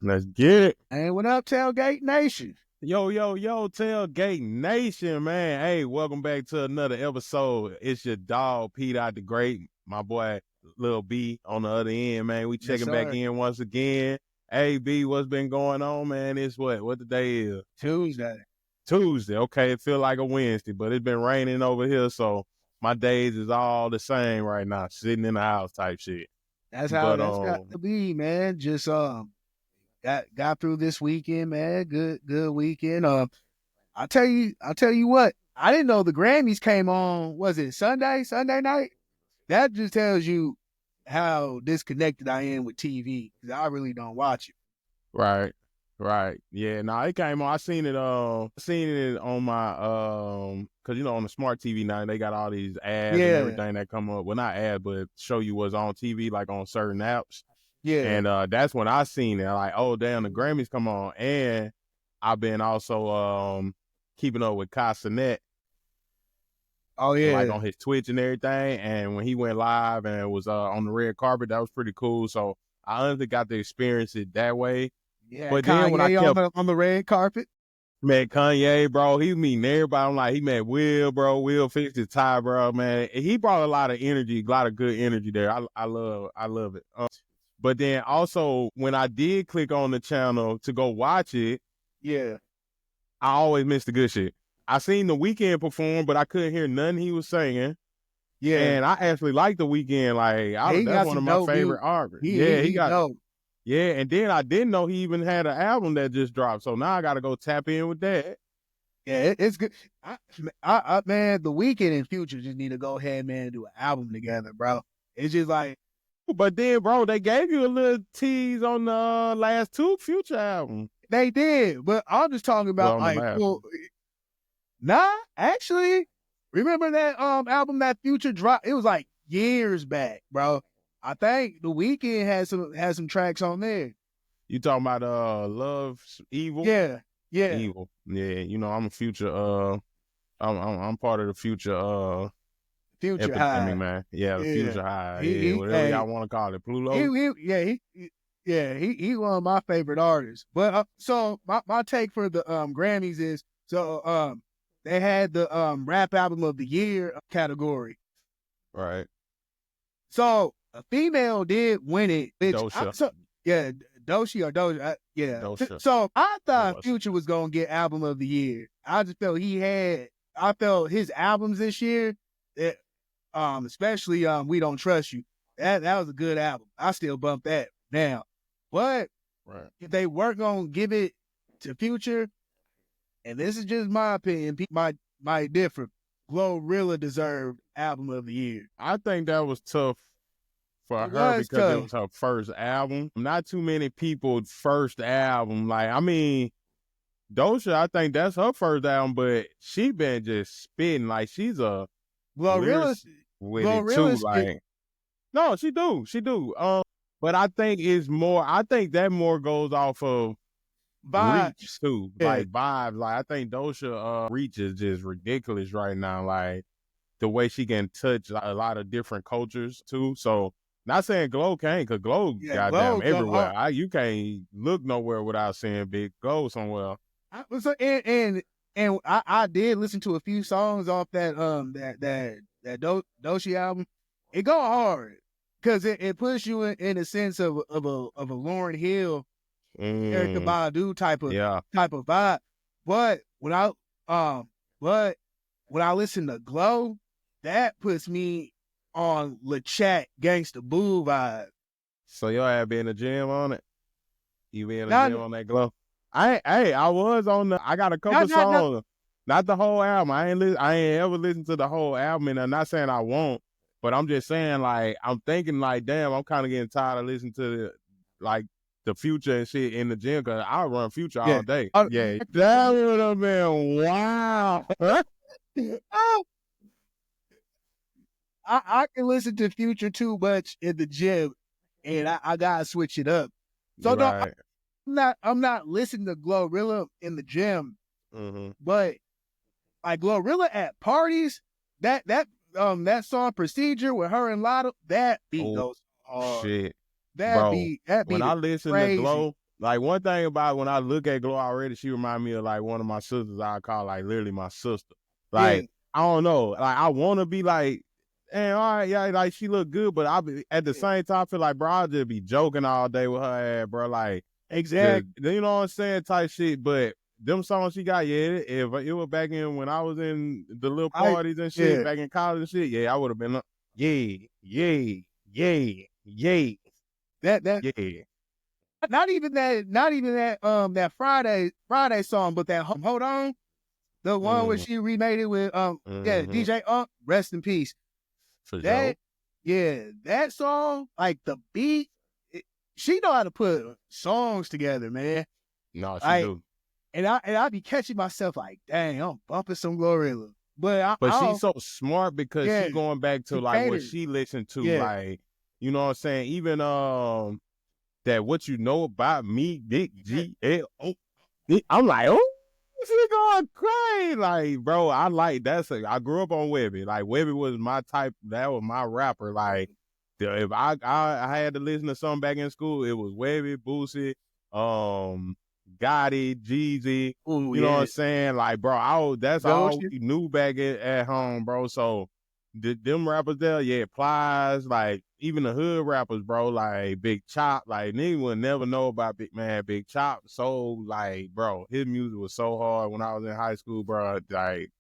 Let's get it. Hey, what up, Tailgate Nation? Yo, Tailgate Nation, man. Hey, welcome back to another episode. It's your dog, PDOt the Great, my boy Lil B on the other end, man. We checking back in once again. Hey, B, what's been going on, man? It's what the day is? Tuesday. Okay, it feel like a Wednesday, but it's been raining over here, so my days is all the same right now, sitting in the house type shit. That's how that's got to be, man. Just got through this weekend, man. Good weekend. I tell you what, I didn't know the Grammys came on. Was it Sunday night? That just tells you how disconnected I am with TV because I really don't watch it. Right. Yeah, no, it came on. I seen it on my cause on the smart TV now they got all these ads and everything that come up. Well, not ads, but show you what's on TV, like on certain apps. Yeah. And that's when I seen it. Like, oh damn, the Grammys come on. And I've been also keeping up with Kai Cenat. Oh yeah. Like on his Twitch and everything. And when he went live and was on the red carpet, that was pretty cool. So I honestly got to experience it that way. Yeah, but Kanye then when I kept on the red carpet, met Kanye, bro, he meeting everybody. I'm like, he met Will, bro. Will fixed his tie, bro, man. He brought a lot of energy, a lot of good energy there. I love it. But then also when I did click on the channel to go watch it, I always missed the good shit. I seen The Weeknd perform, but I couldn't hear nothing he was singing. Yeah, and I actually liked The Weeknd. Like, that's one of my favorite artists. He got dope. Yeah, and then I didn't know he even had an album that just dropped. So now I got to go tap in with that. Yeah, it's good. Man, The Weeknd and Future just need to go ahead, man, and do an album together, bro. It's just like. But then, bro, they gave you a little tease on the last two Future albums. They did, but I'm just talking about actually, remember that album that Future dropped? It was like years back, bro. I think The Weeknd has some tracks on there. You talking about Love's Evil? Yeah. Evil. Yeah, I'm a Future. I'm part of the Future. Future High, man. Yeah, the Future High. Whatever y'all want to call it, Pluto. He one of my favorite artists. But so my take for the Grammys is they had the rap album of the year category. Right. So a female did win it. Doja. Doja. Doja. So I thought Future was gonna get album of the year. I just felt I felt his albums this year. Especially We Don't Trust You. That was a good album. I still bump that now. But if they weren't gonna give it to Future, and this is just my opinion, might differ. Glorilla deserved album of the year. I think that was tough for her because it was her first album. Not too many people's first album. Like, I mean, Doja, I think that's her first album, but she been just spitting. Like, she's a Glorilla's with it too. Like, no, she do. But I think that more goes off of reach too. Yeah. Like vibes. Like, I think Doja reach is just ridiculous right now. Like, the way she can touch a lot of different cultures too. So, not saying Glow can't, because Glow goddamn everywhere. You can't look nowhere without seeing Big Glow somewhere. And I did listen to a few songs off that Doja album. It go hard because it puts you in a sense of a Lauryn Hill, Erykah Badu type of vibe. But when I listen to Glow, that puts me on LeChat Gangsta Boo vibe. So your ass be in the gym on it? You be in the gym on that Glow? I was on I got a couple songs. Not the whole album. I ain't ever listened to the whole album, and I'm not saying I won't, but I'm just saying, like, I'm thinking, like, damn, I'm kind of getting tired of listening to the Future and shit in the gym, because I run Future all day. That would have been wow. I can listen to Future too much in the gym, and I gotta switch it up. So I'm not listening to Glorilla in the gym, but like Glorilla at parties, that song Procedure with her and Lotto, that beat goes hard. Shit. That beat when I listen crazy. to Glow, Like one thing about when I look at Glow already, she remind me of like one of my sisters. I call like literally my sister. Like I don't know. Like I want to be like, and all right, yeah, like she look good, but I be at the same time I feel like, bro, I'll just be joking all day with her ass, bro. Like exactly, you know what I'm saying, type shit. But them songs she got, if it was back in when I was in the little parties and shit, back in college and shit, yeah, I would have been like, yeah. That not even that Friday song, but that Hold On, the one where she remade it with DJ rest in peace. For that sure. That song, like the beat, she know how to put songs together, man. No, she do. And I be catching myself like, dang, I'm bumping some Glorilla. But she's so smart because she going back to like what she listened to, like, you know what I'm saying? Even that What You Know About Me, Dick G-L-O. I'm like, oh, she going crazy. Like, bro, I like I grew up on Webby. Like, Webby was my type. That was my rapper. Like, if I had to listen to something back in school, it was Webby, Boosie, Gotti, Jeezy. You know what I'm saying? Like, bro, that's all we knew back at home, bro. So them rappers there, Plies, like even the hood rappers, bro, like Big Chop, like nigga would never know about Big Chop. So like, bro, his music was so hard when I was in high school, bro. Like,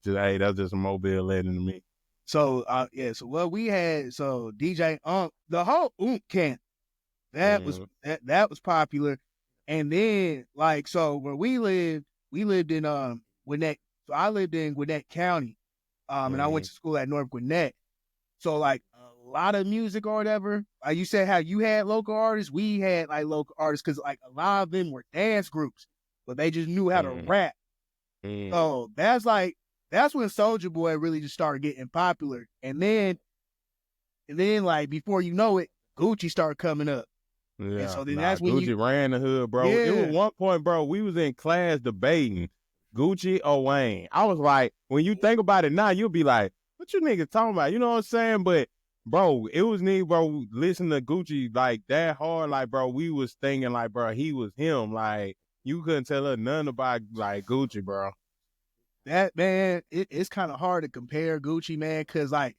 that's just a Mobile legend to me. So so what we had, so DJ the whole camp, that was popular. And then like, so where we lived in Gwinnett. So I lived in Gwinnett County. And I went to school at North Gwinnett. So like a lot of music or whatever. Like you said how you had local artists, we had like local artists because like a lot of them were dance groups, but they just knew how to rap. So that's when Soulja Boy really just started getting popular. And then like before you know it, Gucci started coming up. Yeah. And so then that's when Gucci ran the hood, bro. It was one point, bro, we was in class debating Gucci or Wayne. I was like, when you think about it now, you'll be like, what you niggas talking about? You know what I'm saying? But bro, it was me, bro, listening to Gucci like that hard. Like, bro, we was thinking like, bro, he was him. Like, you couldn't tell us nothing about like Gucci, bro. That, man, it's kind of hard to compare Gucci, man, because like,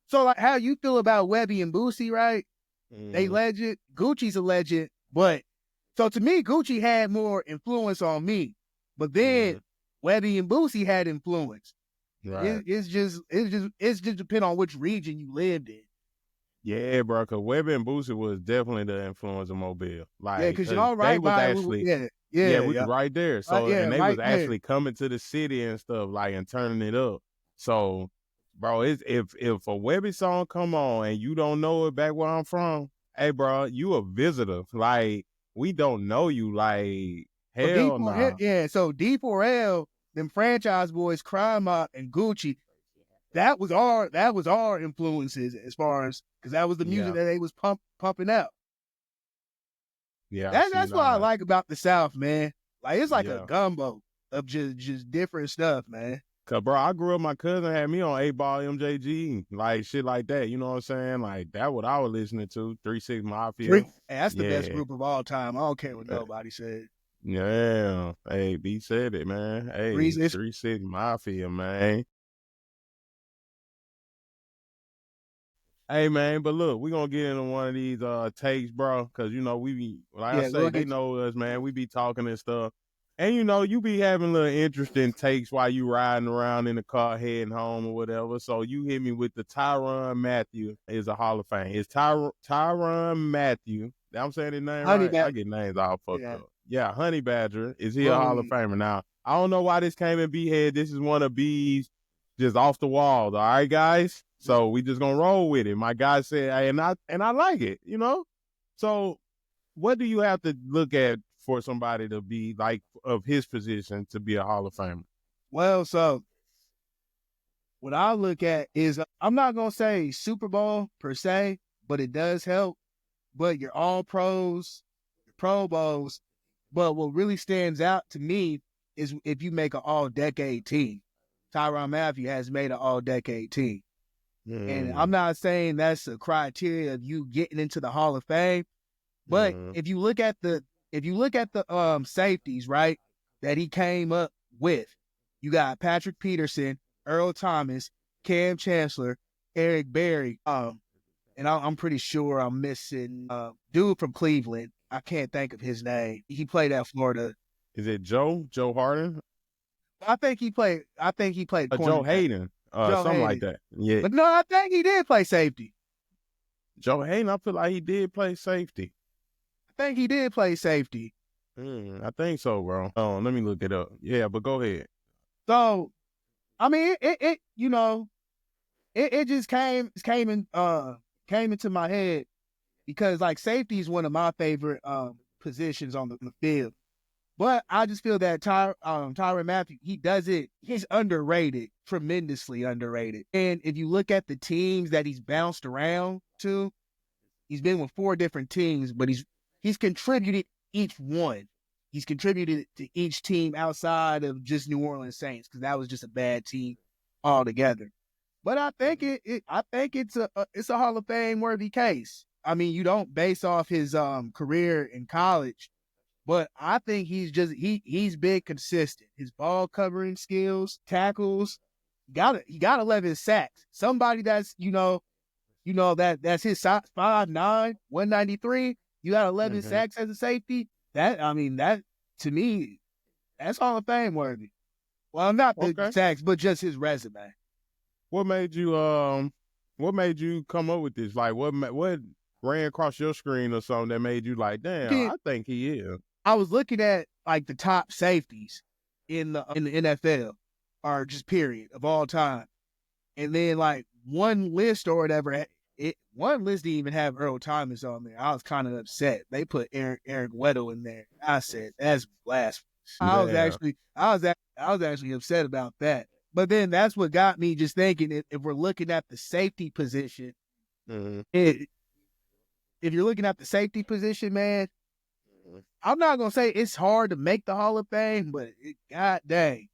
so like how you feel about Webby and Boosie, right? They legend. Gucci's a legend, but so to me, Gucci had more influence on me. But then Webby and Boosie had influence. Right. It's just depend on which region you lived in. Yeah, bro, because Webby and Boosie was definitely the influence of Mobile. Like, because y'all right was by actually, we was right there. So and they was actually coming to the city and stuff, like, and turning it up. So, bro, it's if a Webby song come on and you don't know it back where I'm from, hey, bro, you a visitor. Like, we don't know you. Like, hell no. Nah. Yeah, so D4L, them franchise boys, Crime Mob and Gucci, that was our influences as far as, because that was the music that they was pumping out. Yeah, that's what I like about the South, man. Like, it's like a gumbo of just different stuff, man. Cause bro, I grew up, my cousin had me on 8-Ball MJG, like shit like that. You know what I'm saying? Like that what I was listening to, 3-6 Mafia. Hey, that's the best group of all time. I don't care what nobody said. Yeah. Hey, B said it, man. Hey, 3-6 Mafia, man. Hey, man, but look, we're going to get into one of these takes, bro, because, you know, we be, like I say, they know us, man. We be talking and stuff. And, you know, you be having little interesting takes while you riding around in the car heading home or whatever. So you hit me with the Tyrann Mathieu is a Hall of Fame. It's Tyrann Mathieu. I'm saying his name right? I get names all fucked up. Yeah, Honey Badger. Is he a Hall of Famer? Now, I don't know why this came in B-Head. This is one of B's just off the wall. All right, guys? So we just gonna roll with it. My guy said, hey, and I like it, you know? So what do you have to look at for somebody to be like of his position to be a Hall of Famer? Well, so what I look at is, I'm not gonna say Superbowl per se, but it does help. But you're all pros, your Pro Bowls. But what really stands out to me is if you make an all-decade team. Tyrann Mathieu has made an all-decade team. And I'm not saying that's a criteria of you getting into the Hall of Fame, but if you look at the if you look at the safeties, right, that he came up with, you got Patrick Peterson, Earl Thomas, Cam Chancellor, Eric Berry, and I'm pretty sure I'm missing dude from Cleveland. I can't think of his name. He played at Florida. Is it Joe Harden? I think he played Joe Hayden. Something like that. Yeah. But no, I think he did play safety. Joe Hayden, I feel like he did play safety. I think he did play safety. I think so, bro. Oh, let me look it up. Yeah, but go ahead. So, I mean, it you know, it just came into my head because like safety is one of my favorite positions on the field. But I just feel that Tyrann Mathieu, he's underrated, tremendously underrated. And if you look at the teams that he's bounced around to, he's been with 4 different teams, but he's contributed each one. He's contributed to each team outside of just New Orleans Saints because that was just a bad team altogether. But I think it's a Hall of Fame worthy case. I mean, you don't base off his career in college, but I think he's been consistent. His ball covering skills, tackles, he got 11 sacks. Somebody that's that's his size, 5'9", 193. You got 11 sacks as a safety. That to me, that's Hall of Fame worthy. Well, not the sacks, but just his resume. What made you come up with this? Like, what ran across your screen or something that made you like, damn, I think he is. I was looking at like the top safeties in the NFL, or just period of all time, and then like one list or whatever. One list didn't even have Earl Thomas on there. I was kind of upset. They put Eric Weddle in there. I said that's blasphemous. I was actually upset about that. But then that's what got me just thinking. If we're looking at the safety position, if you're looking at the safety position, man, I'm not gonna say it's hard to make the Hall of Fame, but god dang,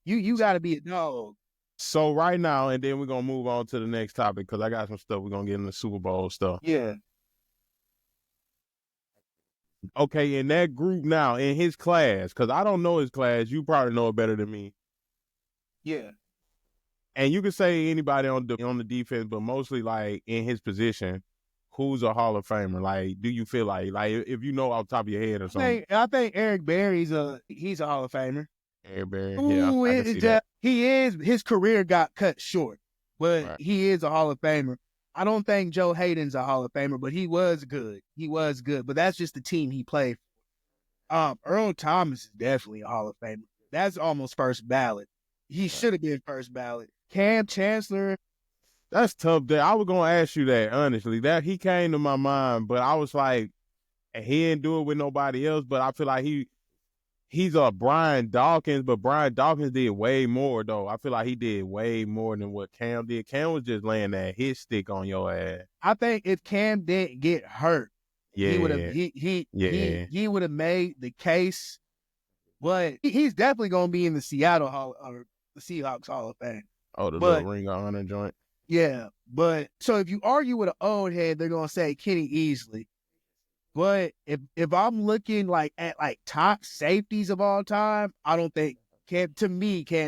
you got to be a dog. So right now, and then we're going to move on to the next topic because I got some stuff we're going to get in the Super Bowl stuff. Yeah. Okay, in that group now, in his class, because I don't know his class. You probably know it better than me. Yeah. And you can say anybody on the defense, but mostly like in his position, who's a Hall of Famer? Like, do you feel like if you know off the top of your head or something? I think Eric Berry's he's a Hall of Famer. Eric Berry, yeah, I can see that. He is. His career got cut short, but he is a Hall of Famer. I don't think Joe Hayden's a Hall of Famer, but he was good. But that's just the team he played for. Earl Thomas is definitely a Hall of Famer. That's almost first ballot. He should have been first ballot. Cam Chancellor. That's tough. I was gonna ask you that honestly. That he came to my mind, but I was like, he didn't do it with nobody else. But I feel like he's a Brian Dawkins, but Brian Dawkins did way more, though. I feel like he did way more than what Cam did. Cam was just laying that hit stick on your ass. I think if Cam didn't get hurt, he would have made the case. But he's definitely going to be in the Seattle Hall or the Seahawks Hall of Fame. Oh, the little Ring of Honor joint. Yeah, but so if you argue with an old head, they're going to say Kenny Easley. But if I'm looking at top safeties of all time, I don't think Cam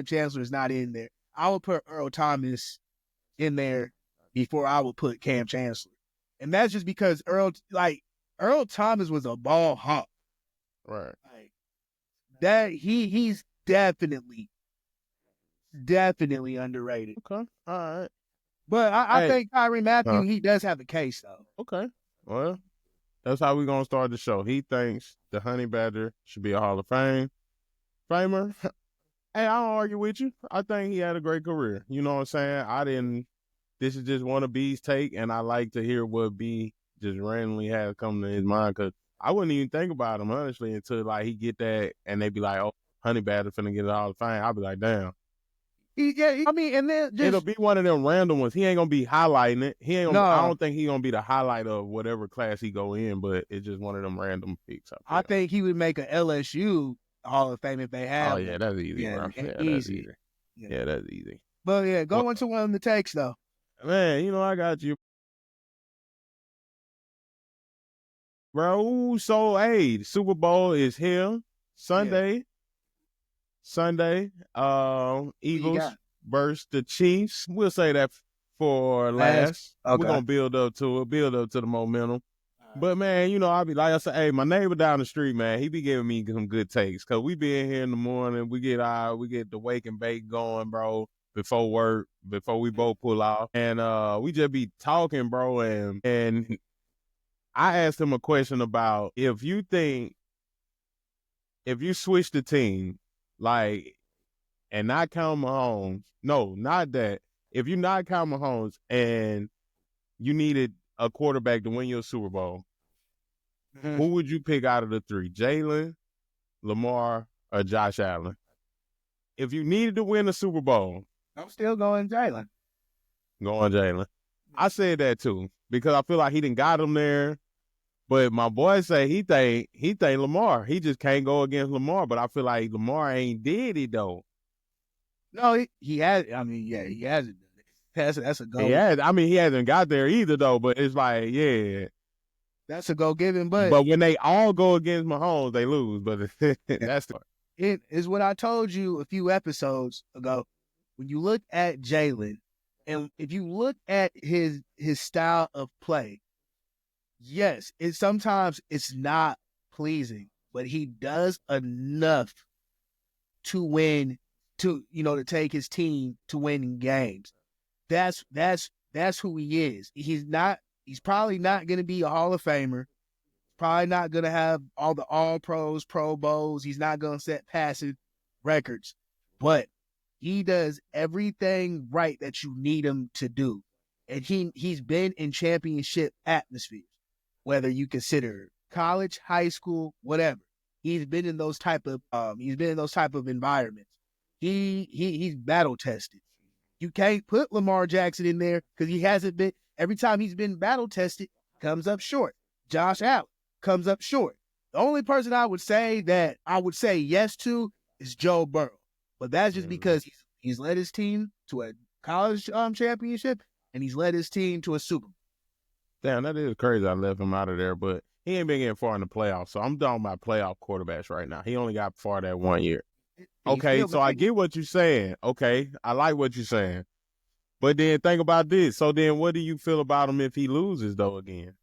Chancellor is not in there. I would put Earl Thomas in there before I would put Cam Chancellor. And that's just because Earl Thomas was a ball hawk. Right. Like that he's definitely underrated. Okay. All right. But I think Tyrann Mathieu, he does have a case though. Okay. Well, that's how we're going to start the show. He thinks the Honey Badger should be a Hall of Famer. Hey, I don't argue with you. I think he had a great career. You know what I'm saying? This is just one of B's take, and I like to hear what B just randomly had come to his mind because I wouldn't even think about him, honestly, until he get that, and they be like, oh, Honey Badger finna get a Hall of Fame. I'll be like, damn. Yeah, I mean, and then it'll be one of them random ones. He ain't gonna be highlighting it. I don't think he gonna be the highlight of whatever class he go in, but it's just one of them random picks. I think he would make an LSU Hall of Fame if they have. Oh yeah, that's easy, bro. Yeah, that's easy. Yeah, that's easy. But yeah, go into one of the takes though. Man, I got you. bro. So hey, the Super Bowl is here Sunday. Eagles versus the Chiefs. We'll say that for last. Okay. We're gonna build up to the momentum. But man, you know, I be like I said, hey, my neighbor down the street, man, he be giving me some good takes. Cause we be in here in the morning, we get the wake and bake going, bro, before work, before we both pull off. And we just be talking, bro, and I asked him a question about if you switch the team, like, and not count Mahomes, no, not that. If you not count Mahomes and you needed a quarterback to win your Super Bowl, who would you pick out of the three? Jalen, Lamar, or Josh Allen? If you needed to win the Super Bowl, I'm still going Jalen. Going Jalen. I said that too because I feel like he done got him there. But my boy say he think Lamar. He just can't go against Lamar. But I feel like Lamar ain't did it though. No, he has. I mean, yeah, he hasn't. That's a go. Yeah, I mean, he hasn't got there either though. But it's like, yeah, that's a go given. But when they all go against Mahomes, they lose. But that's it is what I told you a few episodes ago. When you look at Jalen, and if you look at his style of play, yes, sometimes it's not pleasing, but he does enough to win, to take his team to winning games. That's who he is. He's probably not going to be a Hall of Famer. Probably not going to have all the All Pros, Pro Bowls. He's not going to set passing records, but he does everything right that you need him to do. And he's been in championship atmospheres, whether you consider college, high school, whatever. He's been in those type of environments. He's battle tested. You can't put Lamar Jackson in there because he hasn't been. Every time he's been battle tested, comes up short. Josh Allen comes up short. The only person I would say yes to is Joe Burrow, but that's just because he's led his team to a college championship and he's led his team to a Super Bowl. Damn, that is crazy. I left him out of there, but he ain't been getting far in the playoffs. So I'm talking about playoff quarterbacks right now. He only got far that 1 year. Okay, so I get what you're saying. Okay, I like what you're saying. But then think about this. So then what do you feel about him if he loses, though, again?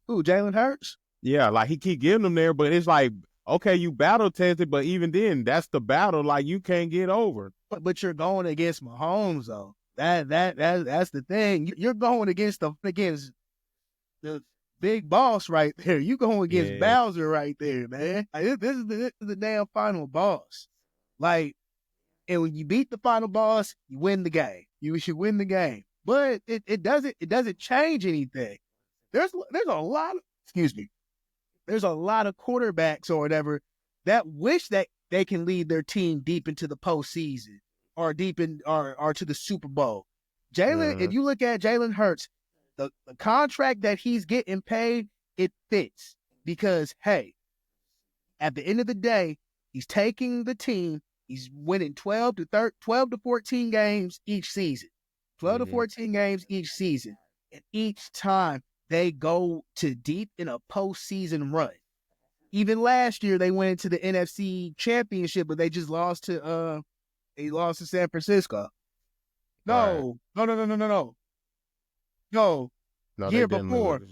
Who, Jalen Hurts? Yeah, like he keep getting them there, but it's like, okay, you battle tested, but even then, that's the battle like you can't get over. But you're going against Mahomes, though. That's the thing. You're going against the big boss right there. You going against Bowser right there, man. Like, this is the damn final boss. Like, and when you beat the final boss, you win the game. You should win the game. But it doesn't change anything. There's a lot of quarterbacks or whatever that wish that they can lead their team deep into the postseason or to the Super Bowl. Jalen, if you look at Jalen Hurts, the contract that he's getting paid, it fits because, hey, at the end of the day, he's taking the team. He's winning 12 to 14 games each season. 12 to 14 games each season. And each time they go to deep in a postseason run. Even last year, they went into the NFC Championship, but they just lost to San Francisco. No. Year before.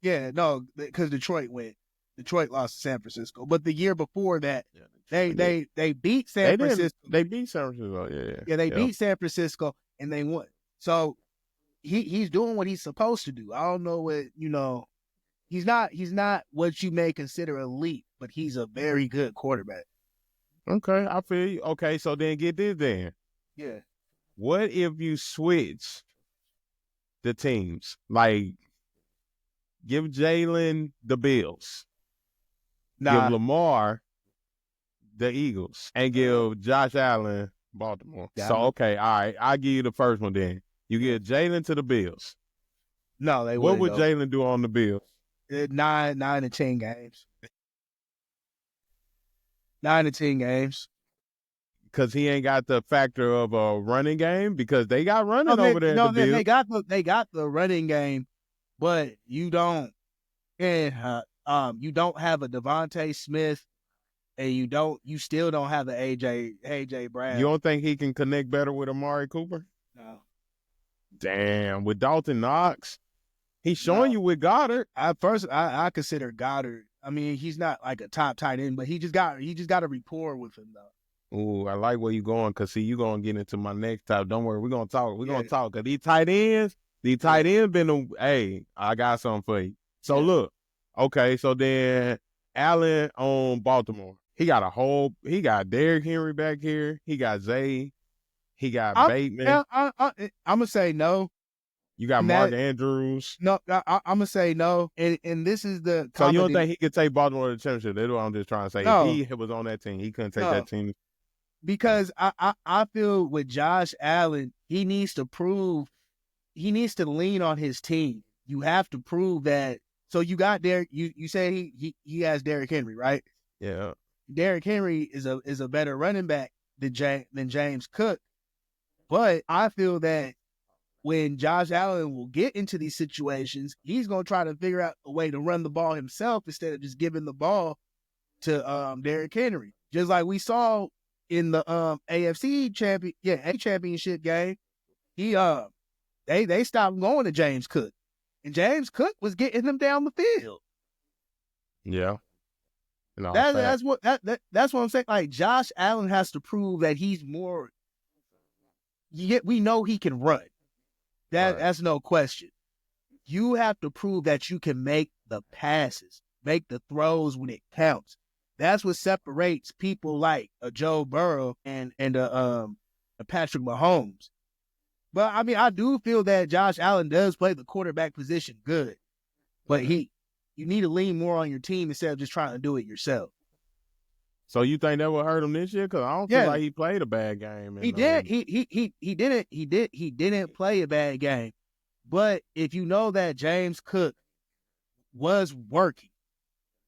Yeah, no, because Detroit went. Detroit lost to San Francisco. But the year before that, they beat San Francisco. They beat San Francisco, yeah. Yeah, they beat San Francisco, and they won. So he's doing what he's supposed to do. I don't know what, he's not what you may consider elite, but he's a very good quarterback. Okay, I feel you. Okay, so then get this then. Yeah. What if you switch the teams? Like, give Jalen the Bills. Give Lamar the Eagles. And give Josh Allen Baltimore. So, okay, all right. I'll give you the first one then. You give Jalen to the Bills. No, they wouldn't. What would Jalen do on the Bills? 9 to 10 games. 9 to 10 games. Because he ain't got the factor of a running game? Because they got running over there. No, they got the running game, but you don't. you don't have a Devontae Smith, and you still don't have the AJ Brown. You don't think he can connect better with Amari Cooper? No. Damn, with Dalton Knox, he's showing you with Goddard. I consider Goddard. I mean, he's not like a top tight end, but he just got a rapport with him though. Ooh, I like where you going, because see, you gonna get into my next topic. Don't worry, we're gonna talk. We're gonna talk. Cause these tight ends been hey, I got something for you. So look, okay, so then Allen on Baltimore. He got Derrick Henry back here. He got Zay. He got Bateman. I'm gonna say no. You got Mark Andrews. No, I'm gonna say no. And this is the so you don't think he could take Baltimore to the championship? That's what I'm just trying to say. No. If he was on that team, he couldn't take that team. Because I feel with Josh Allen, he needs to lean on his team. You have to prove that. So you got Derrick. You say he has Derrick Henry, right? Yeah. Derrick Henry is a better running back than James Cook. But I feel that when Josh Allen will get into these situations, he's going to try to figure out a way to run the ball himself instead of just giving the ball to Derrick Henry. Just like we saw in the AFC championship game, they stopped going to James Cook, and James Cook was getting them down the field. Yeah, that's what I'm saying. Like, Josh Allen has to prove that he's more. Yet we know he can run. That's no question. You have to prove that you can make the passes, make the throws when it counts. That's what separates people like a Joe Burrow and a Patrick Mahomes. But I mean, I do feel that Josh Allen does play the quarterback position good, but you need to lean more on your team instead of just trying to do it yourself. So you think that will hurt him this year? Because I don't feel like he played a bad game. He did. He didn't play a bad game. But if you know that James Cook was working,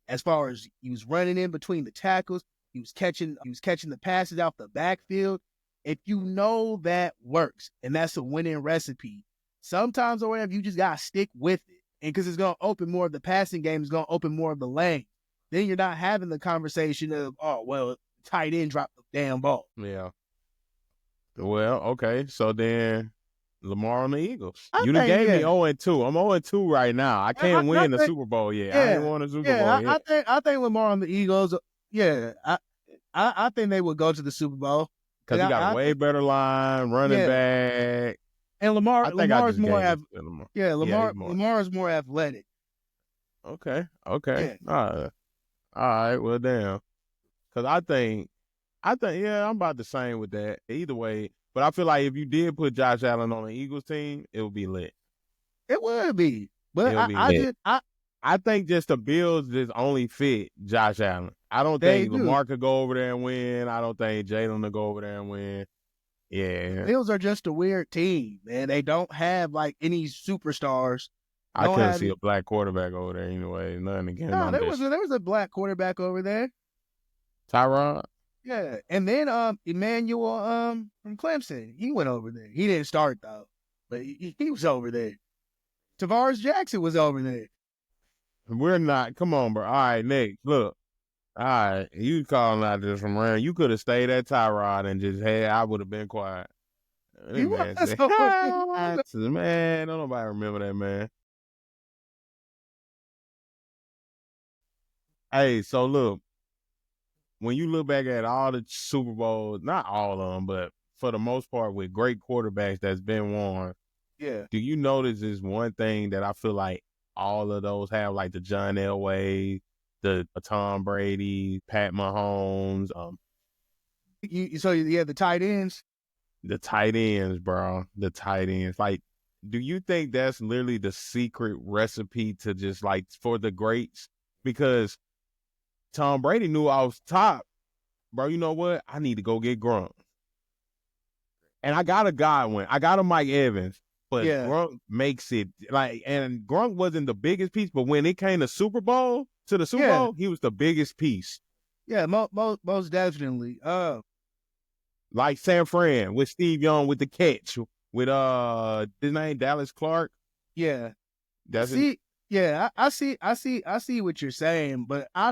as far as he was running in between the tackles, he was catching the passes out the backfield. If you know that works and that's a winning recipe, sometimes or whatever, you just gotta stick with it. And because it's gonna open more of the passing game, it's gonna open more of the lane. Then you're not having the conversation of, oh, well, tight end dropped the damn ball. Yeah. Well, okay. So then Lamar on the Eagles. You done gave me 0-2. I'm 0-2 right now. I can't win the Super Bowl yet. I ain't won the Super Bowl yet. I think Lamar on the Eagles, I think they would go to the Super Bowl. Because he got a way better line, running back. And Lamar's more Lamar's more athletic. Okay. Yeah. All right, well, damn. Because I think, I'm about the same with that. Either way, but I feel like if you did put Josh Allen on the Eagles team, it would be lit. It would be. But I think just the Bills just only fit Josh Allen. I don't think Lamar could go over there and win. I don't think Jalen will go over there and win. Yeah. The Bills are just a weird team, man. They don't have, like, any superstars. I couldn't see a black quarterback over there anyway. Nothing against him. No, there was a black quarterback over there. Tyrod? Yeah. And then Emmanuel from Clemson, he went over there. He didn't start, though, but he was over there. Tavares Jackson was over there. We're not. Come on, bro. All right, Nick, look. All right, you calling out this from around. You could have stayed at Tyrod and just I would have been quiet. Man, don't nobody remember that, man. Hey, so look, when you look back at all the Super Bowls, not all of them, but for the most part with great quarterbacks that's been won, do you notice this one thing that I feel like all of those have, like the John Elway, the Tom Brady, Pat Mahomes? The tight ends? The tight ends, bro. The tight ends. Like, do you think that's literally the secret recipe to just, like, for the greats? Because Tom Brady knew I was top. Bro, you know what? I need to go get Gronk. And I got a Godwin. I got a Mike Evans. But Gronk makes it, like, and Gronk wasn't the biggest piece, but when it came to the Super Bowl, he was the biggest piece. Yeah, most definitely. Like San Fran with Steve Young with the catch with his name Dallas Clark. Yeah. That's it. Yeah, I see what you're saying, but I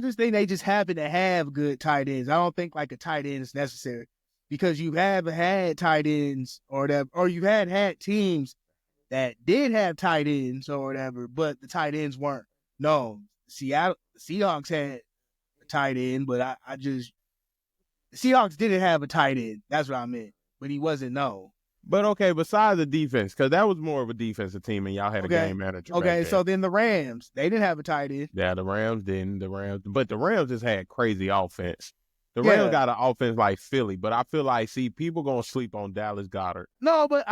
just think they just happen to have good tight ends. I don't think like a tight end is necessary because you have had tight ends or you had teams that did have tight ends or whatever, but the tight ends weren't. No, the Seahawks had a tight end, but the Seahawks didn't have a tight end. That's what I meant, but he wasn't known. But okay, besides the defense, because that was more of a defensive team, and y'all had a game manager. Okay, so then the Rams, they didn't have a tight end. Yeah, the Rams didn't. But the Rams just had crazy offense. The Rams got an offense like Philly, but I feel like people gonna sleep on Dallas Goedert. No, but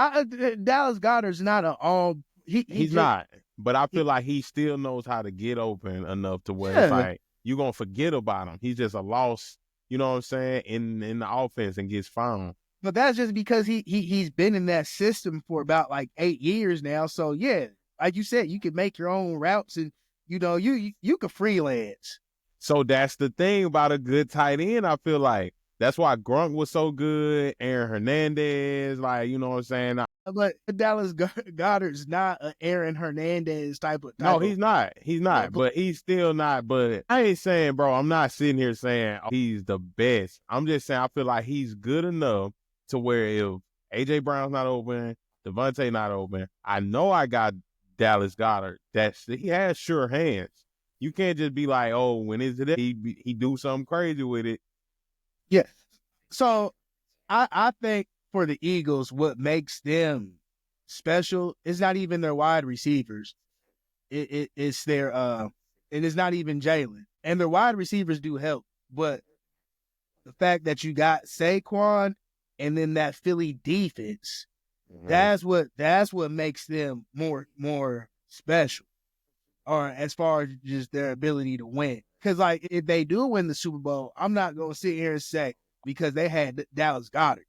Dallas Goedert's not an all. He's not, but I feel like he still knows how to get open enough to where it's like you're gonna forget about him. He's just a loss. You know what I'm saying in the offense and gets found. But that's just because he's been in that system for about like 8 years now. So yeah, like you said, you can make your own routes and you can freelance. So that's the thing about a good tight end. I feel like that's why Gronk was so good. Aaron Hernandez, like you know what I'm saying. But Dallas Goedert's not an Aaron Hernandez type of. No, he's not. He's not. But he's still not. But I ain't saying, bro. I'm not sitting here saying he's the best. I'm just saying I feel like he's good enough to where if AJ Brown's not open, Devontae not open, I know I got Dallas Goedert. He has sure hands. You can't just be like, oh, when is it? He do something crazy with it. Yeah. So I think for the Eagles, what makes them special is not even their wide receivers. It's their and it's not even Jalen. And their wide receivers do help, but the fact that you got Saquon and then that Philly defense, that's what makes them more special. Or as far as just their ability to win. Because, like, if they do win the Super Bowl, I'm not going to sit here and say because they had Dallas Goedert.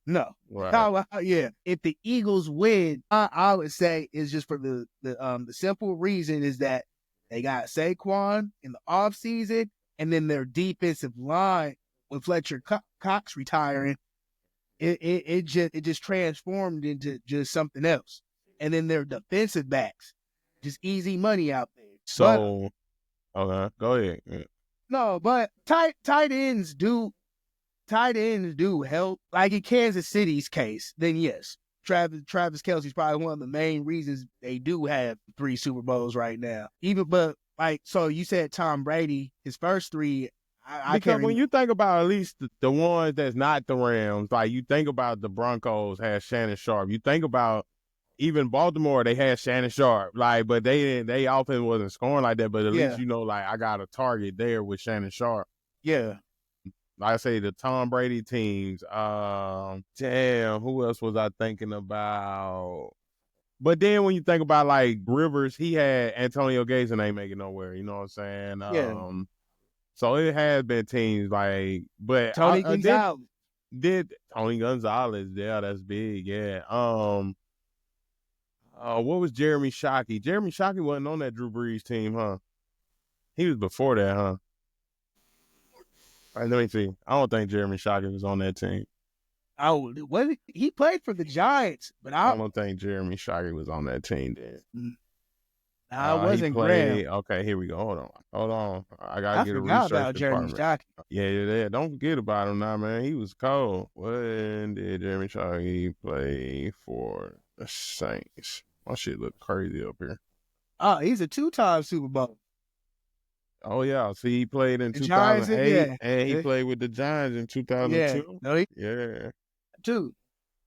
No. Right. Yeah. If the Eagles win, I would say it's just for the simple reason is that they got Saquon in the offseason, and then their defensive line with Fletcher Cox retiring, it just transformed into just something else. And then their defensive backs. Just easy money out there. So, okay, go ahead. Yeah. No, but tight ends do help. Like in Kansas City's case, then yes, Travis Kelce's probably one of the main reasons they do have 3 Super Bowls right now. So you said Tom Brady, his first 3. Because when you think about at least the ones that's not the Rams, like you think about the Broncos had Shannon Sharp. You think about even Baltimore, they had Shannon Sharp, like, but they often wasn't scoring like that. But at least like I got a target there with Shannon Sharp. Yeah, like I say, the Tom Brady teams. Damn, who else was I thinking about? But then when you think about like Rivers, he had Antonio Gates and ain't making nowhere. You know what I'm saying? Yeah. So it has been teams like, but Tony Gonzalez. Did Tony Gonzalez? Yeah, that's big. Yeah. What was Jeremy Shockey? Jeremy Shockey wasn't on that Drew Brees team, huh? He was before that, huh? All right, let me see. I don't think Jeremy Shockey was on that team. Oh, he played for the Giants, but I don't think Jeremy Shockey was on that team then. I wasn't Graham. Okay, here we go. Hold on. I gotta get a research about department. Jeremy Shockey. Yeah. Don't forget about him now, man. He was cold. When did Jeremy Shockey play for the Saints? My shit look crazy up here. Oh, he's a 2-time Super Bowl. Oh yeah, see, he played in 2008, and he played with the Giants in 2002. Yeah. Two.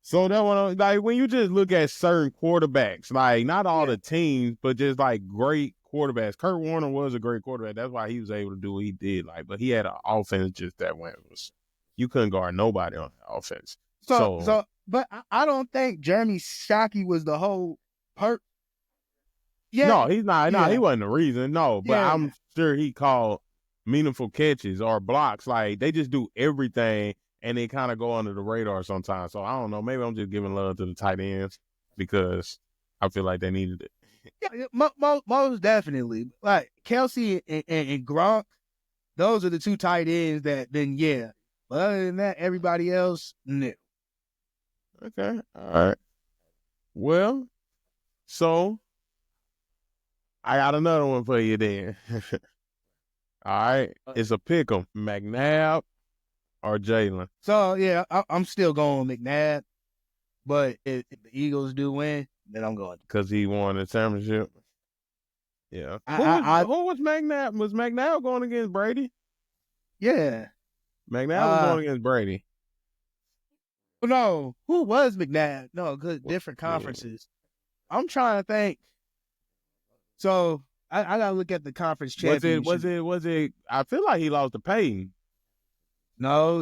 So that one, like when you just look at certain quarterbacks, like not all the teams, but just like great quarterbacks. Kurt Warner was a great quarterback. That's why he was able to do what he did. Like, but he had an offense just that went was you couldn't guard nobody on the offense. So, but I don't think Jeremy Shockey was the whole part. Yeah. No, he's not. No, he wasn't the reason. No, but I'm sure he called meaningful catches or blocks. Like they just do everything. And they kind of go under the radar sometimes. So I don't know. Maybe I'm just giving love to the tight ends because I feel like they needed it. Yeah, most definitely. Like Kelce and Gronk, those are the 2 tight ends that then, yeah. But other than that, everybody else, no. Okay. All right. Well, so I got another one for you then. All right. It's a pick 'em. McNabb or Jalen. So, yeah, I'm still going with McNabb. But if the Eagles do win, then I'm going. Because he won the championship. Yeah. Who was McNabb? Was McNabb going against Brady? Yeah. McNabb was going against Brady. No. Who was McNabb? No, good different conferences. Yeah. I'm trying to think. So I gotta look at the conference championship. Was it? I feel like he lost to Payton. No,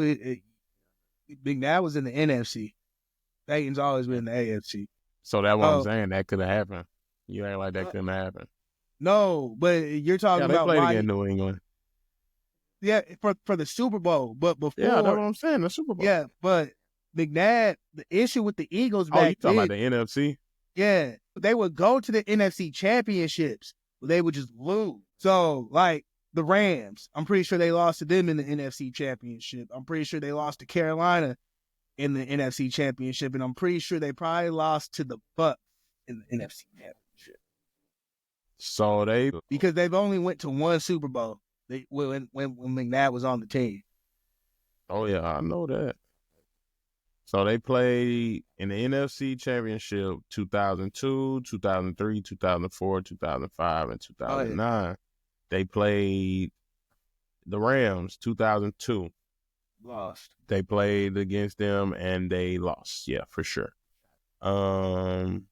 McNabb was in the NFC. Payton's always been in the AFC. So that's what I'm saying. That could have happened. You act like that couldn't happen. No, but you're talking about they played against New England. Yeah, for the Super Bowl, but before. Yeah, that's what I'm saying. The Super Bowl. Yeah, but McNabb, the issue with the Eagles back you talking about the NFC? Yeah, they would go to the NFC championships, but they would just lose. So, like the Rams, I'm pretty sure they lost to them in the NFC championship. I'm pretty sure they lost to Carolina in the NFC championship, and I'm pretty sure they probably lost to the Bucs in the NFC championship. So because they've only went to one Super Bowl when McNabb was on the team. Oh yeah, I know that. So they played in the NFC Championship 2002, 2003, 2004, 2005, and 2009. Oh, yeah. They played the Rams 2002. Lost. They played against them and they lost. Yeah, for sure. Does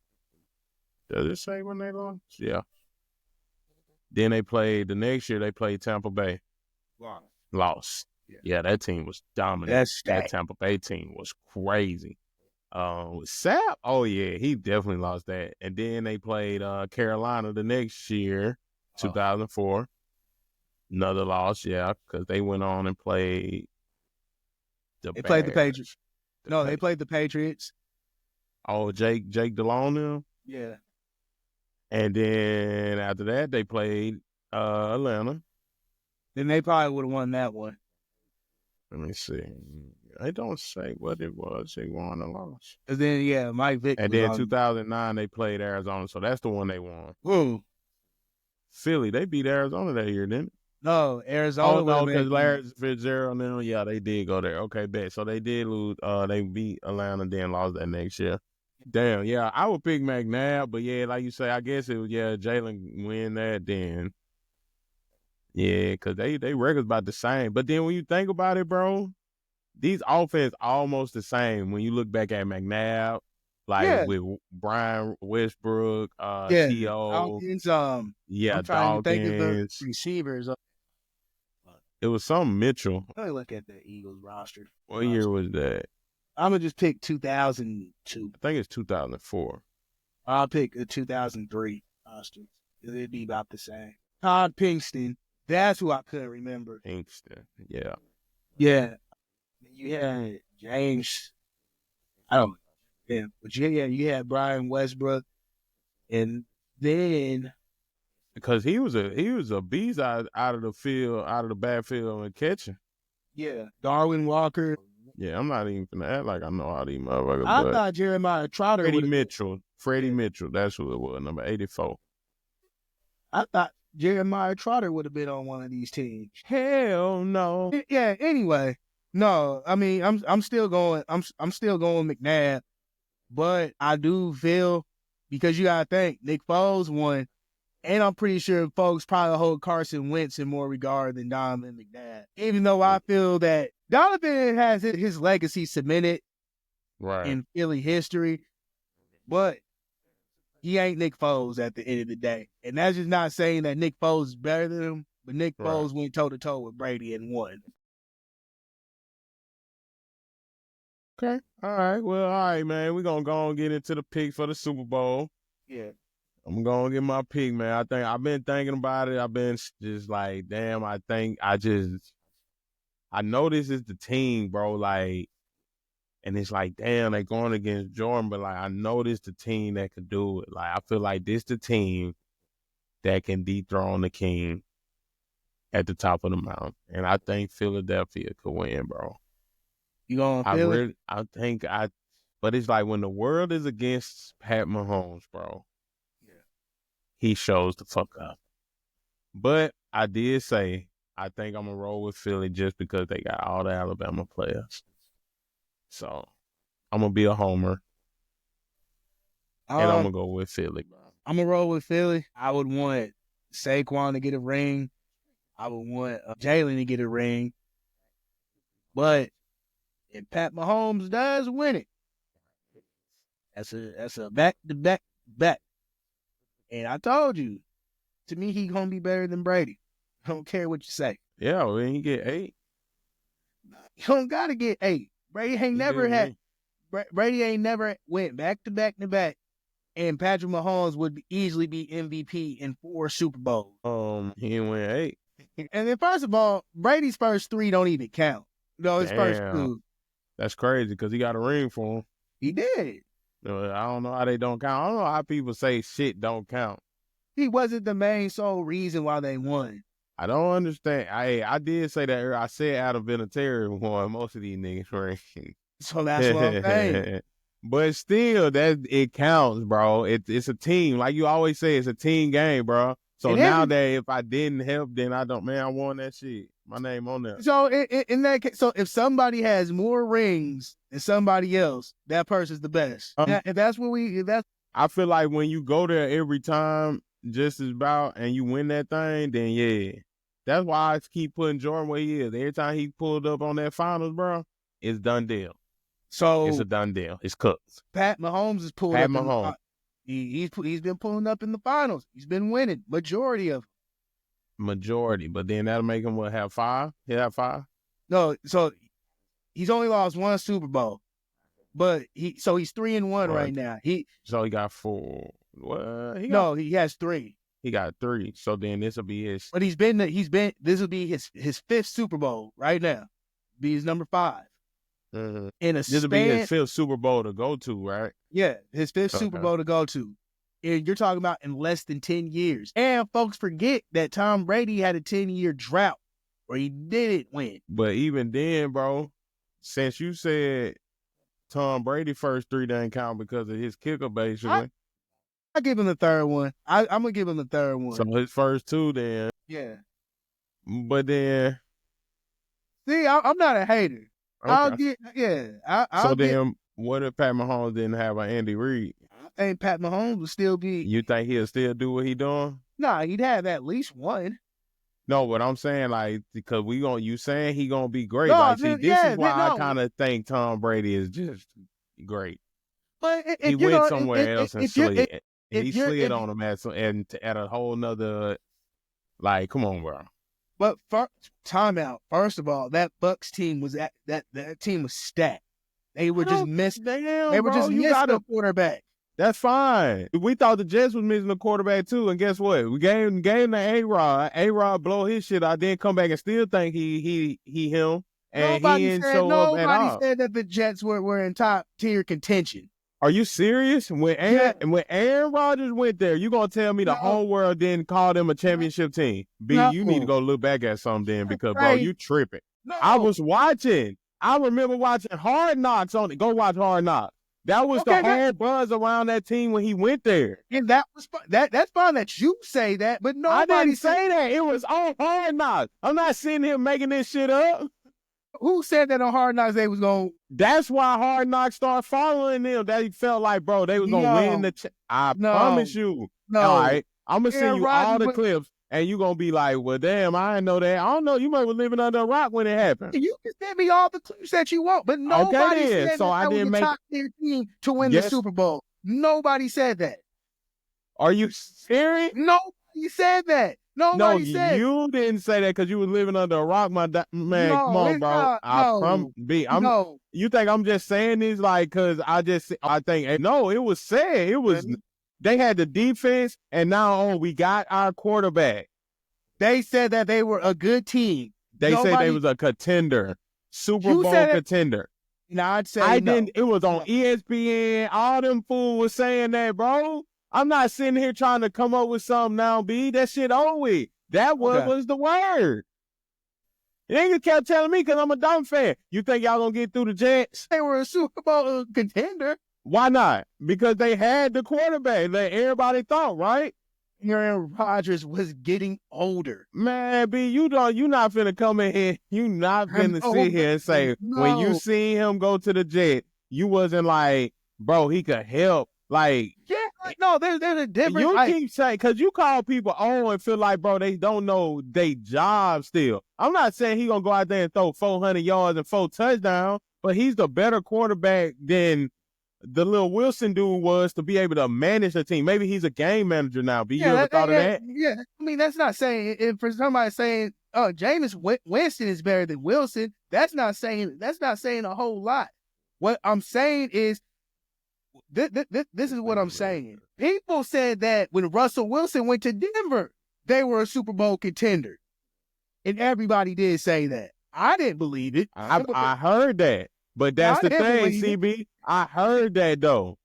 it say when they lost? Yeah. Then they played the next year. They played Tampa Bay. Lost. Yeah, that team was dominant. That Tampa Bay team was crazy. Sapp, oh yeah, he definitely lost that. And then they played Carolina the next year, 2004. Another loss, yeah, because they went on and played played the Patriots. They played the Patriots. Oh, Jake DeLong. Yeah. And then after that, they played Atlanta. Then they probably would have won that one. Let me see. I don't say what it was. They won or lost. And then, Mike Vick. And then 2009, they played Arizona. So that's the one they won. Who? Philly. They beat Arizona that year, didn't it? No, Arizona. Oh, no, because Larry Fitzgerald and them, they did go there. Okay, bet. So they did lose. They beat Atlanta, then lost that next year. Damn, yeah. I would pick McNabb, but yeah, like you say, I guess it was, Jalen win that then. Yeah, because they record's about the same. But then when you think about it, bro, these offense almost the same when you look back at McNabb, with Brian Westbrook, T.O. Dawkins, I'm trying to think of the receivers. It was some Mitchell. Let me look at the Eagles roster. What year was that? I'm going to just pick 2002. I think it's 2004. I'll pick a 2003 roster. It'd be about the same. Todd Pinkston. That's who I couldn't remember. Pinkston, yeah. Yeah. You had James. I don't know. Yeah. But you had Brian Westbrook. And then because he was a beast out of the field, out of the backfield and catching. Yeah. Darwin Walker. Yeah, I'm not even gonna act like I know all these motherfuckers. I thought Jeremiah Trotter. Freddie Mitchell, that's who it was, number 84. I thought Jeremiah Trotter would have been on one of these teams. Hell no. Yeah. Anyway, no. I mean, I'm still going. I'm still going McNabb, but I do feel because you gotta think Nick Foles won, and I'm pretty sure folks probably hold Carson Wentz in more regard than Donovan McNabb. Even though I feel that Donovan has his legacy cemented in Philly history, but he ain't Nick Foles at the end of the day. And that's just not saying that Nick Foles is better than him, but Nick Foles went toe-to-toe with Brady and won. Okay. All right, man. We're going to go and get into the pick for the Super Bowl. Yeah. I'm going to get my pick, man. I've been thinking about it. I've been just like, damn, I know this is the team, bro. And it's like, damn, they going against Jordan, but I know this the team that could do it. I feel like this the team that can dethrone the king at the top of the mountain. And I think Philadelphia could win, bro. You going to Philly? But it's like when the world is against Pat Mahomes, bro. Yeah. he shows the fuck up. But I did say I think I'm going to roll with Philly just because they got all the Alabama players. So I'm going to be a homer. And I'm going to go with Philly, bro. I'm going to roll with Philly. I would want Saquon to get a ring. I would want Jalen to get a ring. But if Pat Mahomes does win it, that's a back-to-back. And I told you, to me, he going to be better than Brady. I don't care what you say. Yeah, well, he get 8. You don't got to get 8. Brady ain't never went back-to-back, and Patrick Mahomes would easily be MVP in 4 Super Bowls. He didn't win 8. And then, first of all, Brady's first 3 don't even count. No, his first 2. That's crazy because he got a ring for him. He did. I don't know how they don't count. I don't know how people say shit don't count. He wasn't the main sole reason why they won. I don't understand. I did say that earlier. I said Adam Vinatieri won most of these niggas rings. So that's what I'm saying. But still, it counts, bro. It's a team. Like you always say, it's a team game, bro. So now that if I didn't help, then I won that shit. My name on there. So in that case, so if somebody has more rings than somebody else, that person's the best. If that's what I feel like when you go there every time, just as about, and you win that thing, then yeah. That's why I keep putting Jordan where he is. Every time he pulled up on that finals, bro, it's done deal. So it's a done deal. It's cooked. Pat Mahomes is pulled Pat up. Mahomes. He's been pulling up in the finals. He's been winning majority of them. Majority, but then that'll make him have 5. He'll have 5. No, so he's only lost 1 Super Bowl, but he's 3-1 right now. So he got 4. What? He has 3. He got 3. So then this will be his. But this will be his 5th Super Bowl right now. Be his number 5. This will be his 5th Super Bowl to go to, right? Yeah, his 5th Super Bowl to go to. And you're talking about in less than 10 years. And folks forget that Tom Brady had a 10-year drought where he didn't win. But even then, bro, since you said Tom Brady first 3 doesn't count because of his kicker, basically. I'll give him the 3rd one. I'm going to give him the 3rd one. So his first 2 then. Yeah. But then. See, I'm not a hater. Okay. What if Pat Mahomes didn't have an Andy Reid? I think Pat Mahomes would still be. You think he'll still do what he doing? Nah, he'd have at least 1. No, but I'm saying, like, because you saying he gonna be great. No, like, this is why I kind of think Tom Brady is just great. But he went somewhere else and slid. He slid on him at a whole nother. Like, come on, bro. But timeout. First of all, that Bucs team was that team was stacked. They were just missing. They were just missing a quarterback. That's fine. We thought the Jets was missing a quarterback too, and guess what? We gave him to A-Rod. A-Rod blow his shit out, then come back and still think he him, and he didn't show up at all. Nobody said that the Jets were in top tier contention. Are you serious? When Aaron Rodgers went there, you gonna tell me the whole world didn't call them a championship team? You need to go look back at something then, because bro, you tripping. No. I was watching. I remember watching Hard Knocks on it. Go watch Hard Knocks. That was the whole buzz around that team when he went there. And that was that's fine that you say that, but nobody I didn't say that. It was on Hard Knocks. I'm not sitting here making this shit up. Who said that on Hard Knocks they was going? That's why Hard Knocks started following them. They felt like, bro, they was gonna win the. I promise you. No. All right, I'm gonna send you all the clips, and you gonna be like, well, damn, I didn't know that. I don't know. You might be living under a rock when it happened. You can send me all the clips that you want, but nobody said that was the top tier team to win the Super Bowl. Nobody said that. Are you serious? Nobody said that. Nobody said. No, you didn't say that because you were living under a rock, man. Come on, bro. You think I'm just saying this like because I think no, it was said. It was they had the defense, and now we got our quarterback. They said that they were a good team. They said they was a contender, Super Bowl contender. No, I'd say didn't. It was on ESPN. All them fools was saying that, bro. I'm not sitting here trying to come up with something now, B. That shit over with. That was the word. You ain't kept telling me because I'm a dumb fan. You think y'all gonna get through the Jets? They were a Super Bowl contender. Why not? Because they had the quarterback that everybody thought, right? Aaron Rodgers was getting older. Man, B, you not finna come in here. You not finna sit here and say when you seen him go to the Jet, you wasn't like, bro, he could help. Like, yeah, no, there's a difference. You keep saying, because you call people on and feel like, bro, they don't know they job still. I'm not saying he gonna go out there and throw 400 yards and 4 touchdowns, but he's the better quarterback than the little Wilson dude was to be able to manage the team. Maybe he's a game manager now. You ever thought of that? Yeah, I mean, that's not saying, if for somebody saying, oh, Jameis Winston is better than Wilson, that's not saying a whole lot. What I'm saying is, this is what I'm saying. People said that when Russell Wilson went to Denver, they were a Super Bowl contender. And everybody did say that. I didn't believe it. I heard that. But that's the thing, CB. I heard that, though.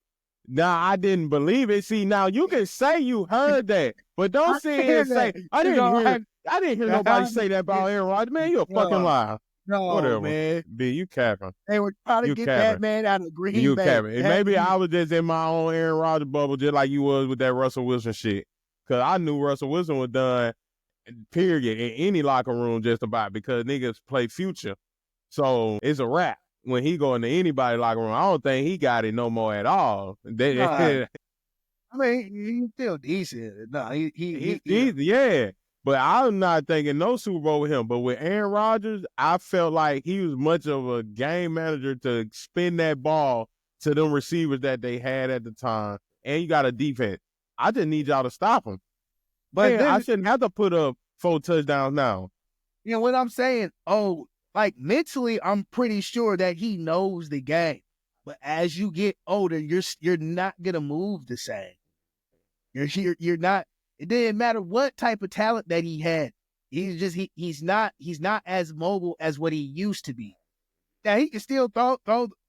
Now, I didn't believe it. See, now, you can say you heard that, but don't sit here and say, I didn't hear nobody say that about Aaron Rodgers. Man, you a fucking liar. No, whatever, man. B, you capping. They were trying to get that man out of Green Bay. You capping. And maybe I was just in my own Aaron Rodgers bubble, just like you was with that Russell Wilson shit. Because I knew Russell Wilson was done, period, in any locker room just about, because niggas play future. So it's a wrap. When he go into anybody's locker room, I don't think he got it no more at all. I mean, he's still decent. No, he's decent, yeah. But I'm not thinking no Super Bowl with him. But with Aaron Rodgers, I felt like he was much of a game manager to spin that ball to them receivers that they had at the time. And you got a defense. I just need y'all to stop him. But I shouldn't have to put up 4 touchdowns now. You know what I'm saying? Oh, like mentally, I'm pretty sure that he knows the game. But as you get older, you're not gonna move the same. You're not. It didn't matter what type of talent that he had. He's not as mobile as what he used to be. Now he can still throw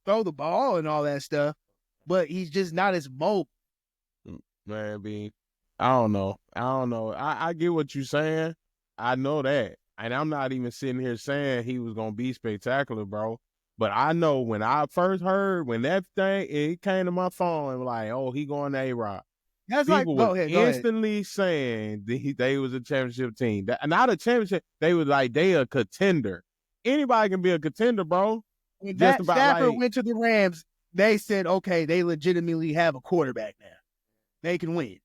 the ball and all that stuff, but he's just not as mobile. Man, B, I don't know. I get what you're saying. I know that. And I'm not even sitting here saying he was going to be spectacular, bro. But I know when I first heard, when that thing, it came to my phone and like, oh, he going to A-Rod. That's people like, were instantly saying they was a championship team. Not a championship. They was like, they a contender. Anybody can be a contender, bro. When that Stafford went to the Rams, they said, okay, they legitimately have a quarterback now. They can win.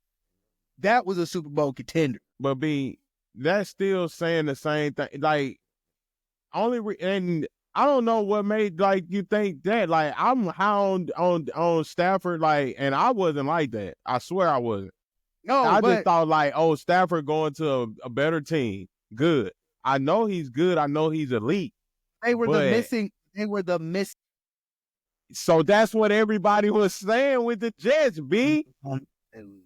That was a Super Bowl contender. But B, that's still saying the same thing. Like, and I don't know what made like you think that. Like, I'm hound on Stafford, like, and I wasn't like that. I swear I wasn't. No, I just thought like, oh, Stafford going to a better team. Good. I know he's good. I know he's elite. They were the missing. So that's what everybody was saying with the Jets, B.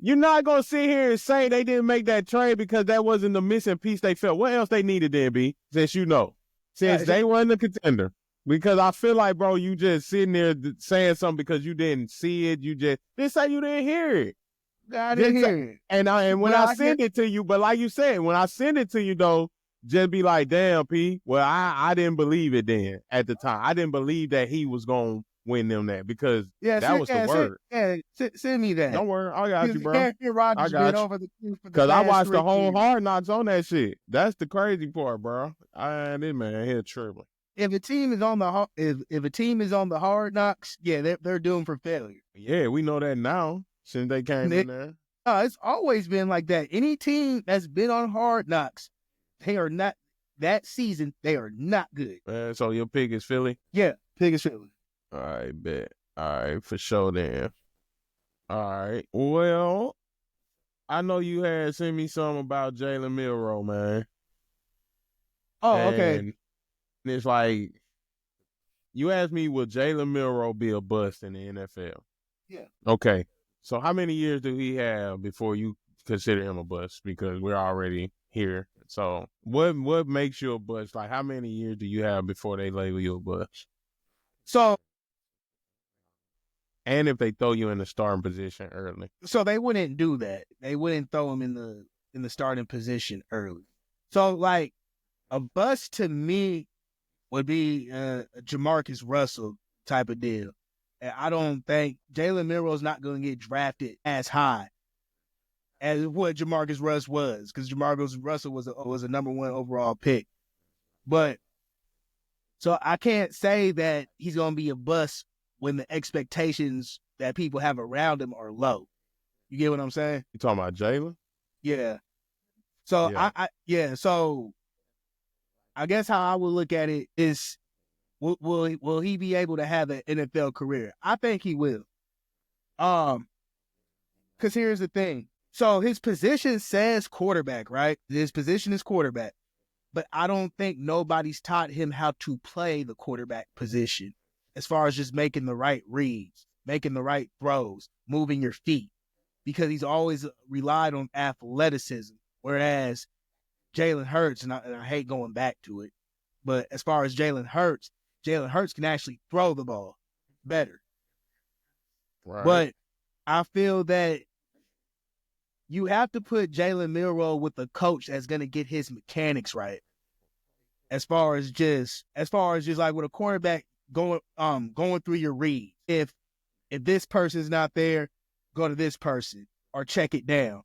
You're not going to sit here and say they didn't make that trade because that wasn't the missing piece they felt. What else they needed then, B, since you know? Since they wasn't a contender. Because I feel like, bro, you just sitting there saying something because you didn't see it. You just say you didn't hear it. I didn't hear it. And when I send it to you, but like you said, when I send it to you, though, just be like, damn, P, well, I didn't believe it then at the time. I didn't believe that he was going to win them that because that was the word. Send me that. Don't worry. I got you, bro. I got you. Because I watched the whole Hard Knocks on that shit. That's the crazy part, bro. This man here tripping. If a team is on the if a team is on the Hard Knocks, yeah, they're doomed for failure. Yeah, we know that now since they came in there. It's always been like that. Any team that's been on Hard Knocks, they are not that season. They are not good. So your pick is Philly? Yeah, pick is Philly. All right, bet. All right, for sure then. All right. Well, I know you had sent me something about Jalen Milroe, man. Oh, okay. And it's like, you asked me, will Jalen Milroe be a bust in the NFL? Yeah. Okay. So how many years do he have before you consider him a bust? Because we're already here. So what makes you a bust? Like, how many years do you have before they label you a bust? So, and if they throw you in the starting position early. So they wouldn't do that. They wouldn't throw him in the starting position early. So like a bust to me would be a Jamarcus Russell type of deal. And I don't think Jalen Milroe's not going to get drafted as high as what Jamarcus Russell was, because Jamarcus Russell was a number 1 overall pick. But so I can't say that he's going to be a bust when the expectations that people have around him are low. You get what I'm saying? You talking about Jalen? Yeah. So So I guess how I would look at it is, will he be able to have an NFL career? I think he will. Because here's the thing. So his position says quarterback, right? His position is quarterback. But I don't think nobody's taught him how to play the quarterback position as far as just making the right reads, making the right throws, moving your feet, because he's always relied on athleticism. Whereas Jalen Hurts, and I hate going back to it, but as far as Jalen Hurts can actually throw the ball better. Right. But I feel that you have to put Jalen Milroe with a coach that's going to get his mechanics right. As far as just like with a quarterback going through your read. If this person's not there, go to this person or check it down.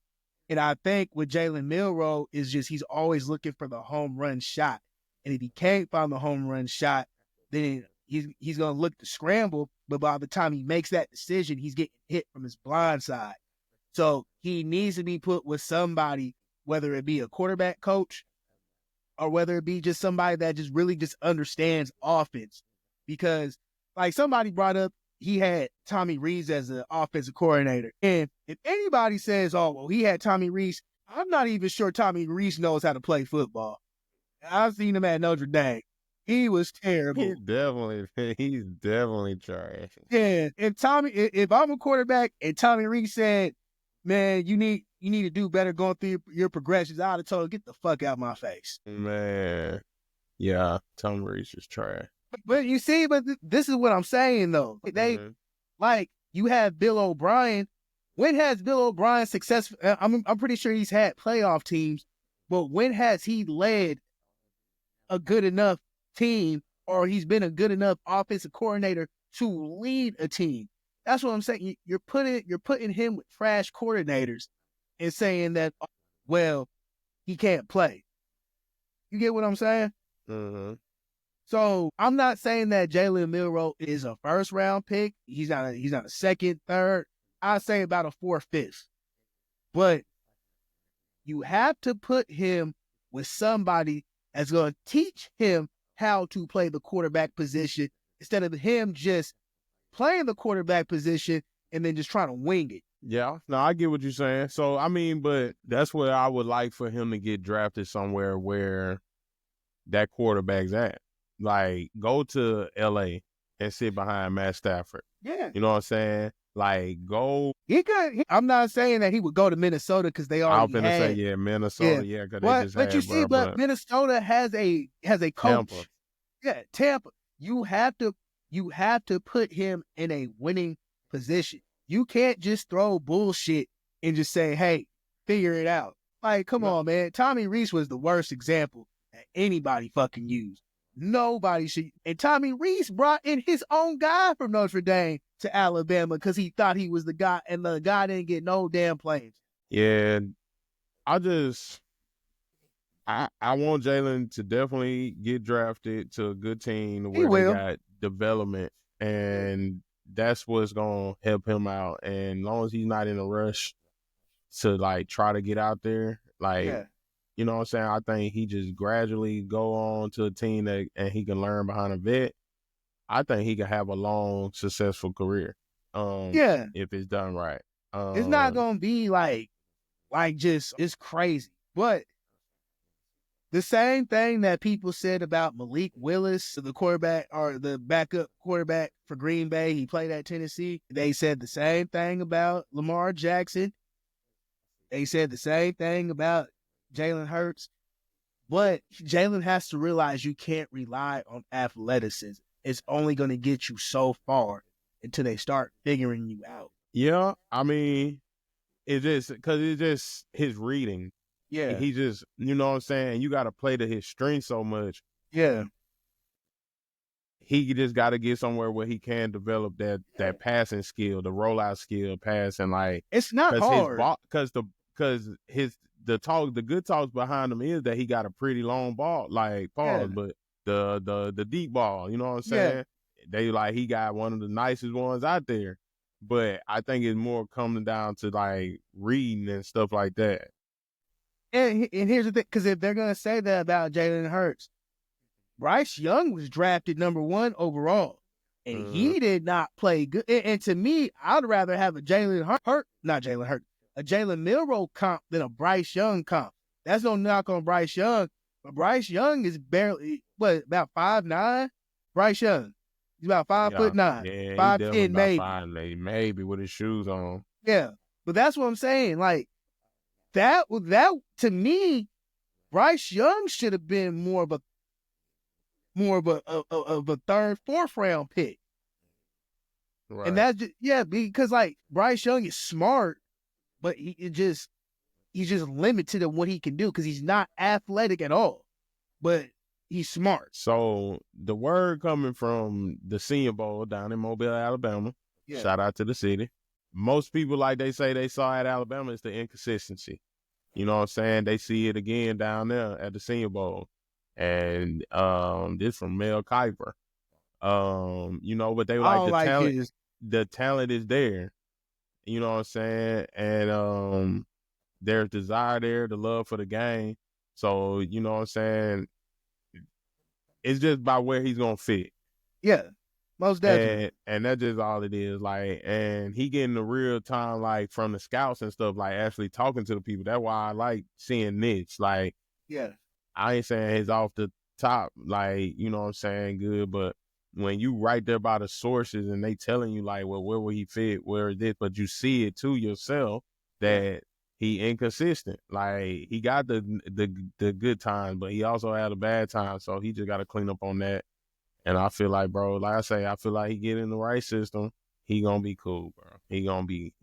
And I think with Jalen Milroe is just he's always looking for the home run shot. And if he can't find the home run shot, then he's going to look to scramble. But by the time he makes that decision, he's getting hit from his blind side. So he needs to be put with somebody, whether it be a quarterback coach or whether it be just somebody that just really just understands offense. Because like somebody brought up, he had Tommy Rees as an offensive coordinator. And if anybody says, oh, well, he had Tommy Rees, I'm not even sure Tommy Rees knows how to play football. I've seen him at Notre Dame. He was terrible. He's definitely trash. Yeah, and Tommy, if I'm a quarterback and Tommy Rees said, man, you need to do better going through your progressions, I'd have told him, get the fuck out of my face. Man, yeah, Tom Rees is trash. But you see, this is what I'm saying though. Like you have Bill O'Brien. When has Bill O'Brien successful? I'm pretty sure he's had playoff teams, but when has he led a good enough team, or he's been a good enough offensive coordinator to lead a team? That's what I'm saying. You're putting him with trash coordinators and saying that, well, he can't play. You get what I'm saying? Mm-hmm. So I'm not saying that Jalen Milroe is a first round pick. He's not a second, third. I'd say about a 4th, 5th. But you have to put him with somebody that's going to teach him how to play the quarterback position instead of him just playing the quarterback position and then just trying to wing it. Yeah, no, I get what you're saying. So, I mean, but that's where I would like for him to get drafted somewhere where that quarterback's at. Like, go to L.A. and sit behind Matt Stafford. Yeah. You know what I'm saying? Like, go. I'm not saying that he would go to Minnesota because they already had. I was going to say, Minnesota, yeah, because they just but had. You see, but Minnesota has a coach. Tampa. Yeah, Tampa. You have to put him in a winning position. You can't just throw bullshit and just say, hey, figure it out. Like, come on, man. Tommy Rees was the worst example that anybody fucking used. Nobody should. And Tommy Rees brought in his own guy from Notre Dame to Alabama because he thought he was the guy, and the guy didn't get no damn plays. Yeah, I want Jalen to definitely get drafted to a good team where they got development, and that's what's going to help him out. And as long as he's not in a rush to, like, try to get out there, like, you know what I'm saying? I think he just gradually go on to a team and he can learn behind a vet. I think he can have a long, successful career. If it's done right. It's not going to be like just, it's crazy. But the same thing that people said about Malik Willis, the quarterback or the backup quarterback for Green Bay, he played at Tennessee. They said the same thing about Lamar Jackson. They said the same thing about Jalen Hurts. But Jalen has to realize you can't rely on athleticism. It's only going to get you so far until they start figuring you out. Yeah, I mean, it's just his reading. Yeah. He just, you know what I'm saying? You got to play to his strength so much. Yeah. He just got to get somewhere where he can develop that passing skill, the rollout skill, passing. Like, it's not hard. Because because the good talks behind him is that he got a pretty long ball, like pause, but the deep ball, you know what I'm saying? They like he got one of the nicest ones out there. But I think it's more coming down to like reading and stuff like that. And here's the thing, because if they're gonna say that about Jalen Hurts, Bryce Young was drafted number 1 overall, and he did not play good. And to me, I'd rather have a Jalen Milroe comp than a Bryce Young comp. That's no knock on Bryce Young, but Bryce Young is barely about 5'9". Bryce Young, he's about 5'9". Yeah, 5'10" maybe. 5'9", maybe with his shoes on. Yeah, but that's what I'm saying. Like that to me, Bryce Young should have been more of a third, fourth round pick. Right. And that's just, because like Bryce Young is smart, but he's just limited to what he can do because he's not athletic at all. But he's smart. So the word coming from the Senior Bowl down in Mobile, Alabama. Yeah. Shout out to the city. Most people, like they say they saw at Alabama, is the inconsistency. You know what I'm saying? They see it again down there at the Senior Bowl. And this from Mel Kiper. But they like talent. The talent is there. You know what I'm saying? And there's desire there, the love for the game. So, you know what I'm saying? It's just by where he's gonna fit. Yeah, most definitely. And that's just all it is. Like, and he getting the real time, like from the scouts and stuff, like actually talking to the people. That's why I like seeing this. Like, I ain't saying he's off the top, like, you know what I'm saying, good, but when you right there by the sources and they telling you like, well, where will he fit? Where is this? But you see it to yourself that he inconsistent. Like he got the good times, but he also had a bad time. So he just got to clean up on that. And I feel like, bro, like I say, I feel like he get in the right system. He gonna be cool, bro. He gonna be.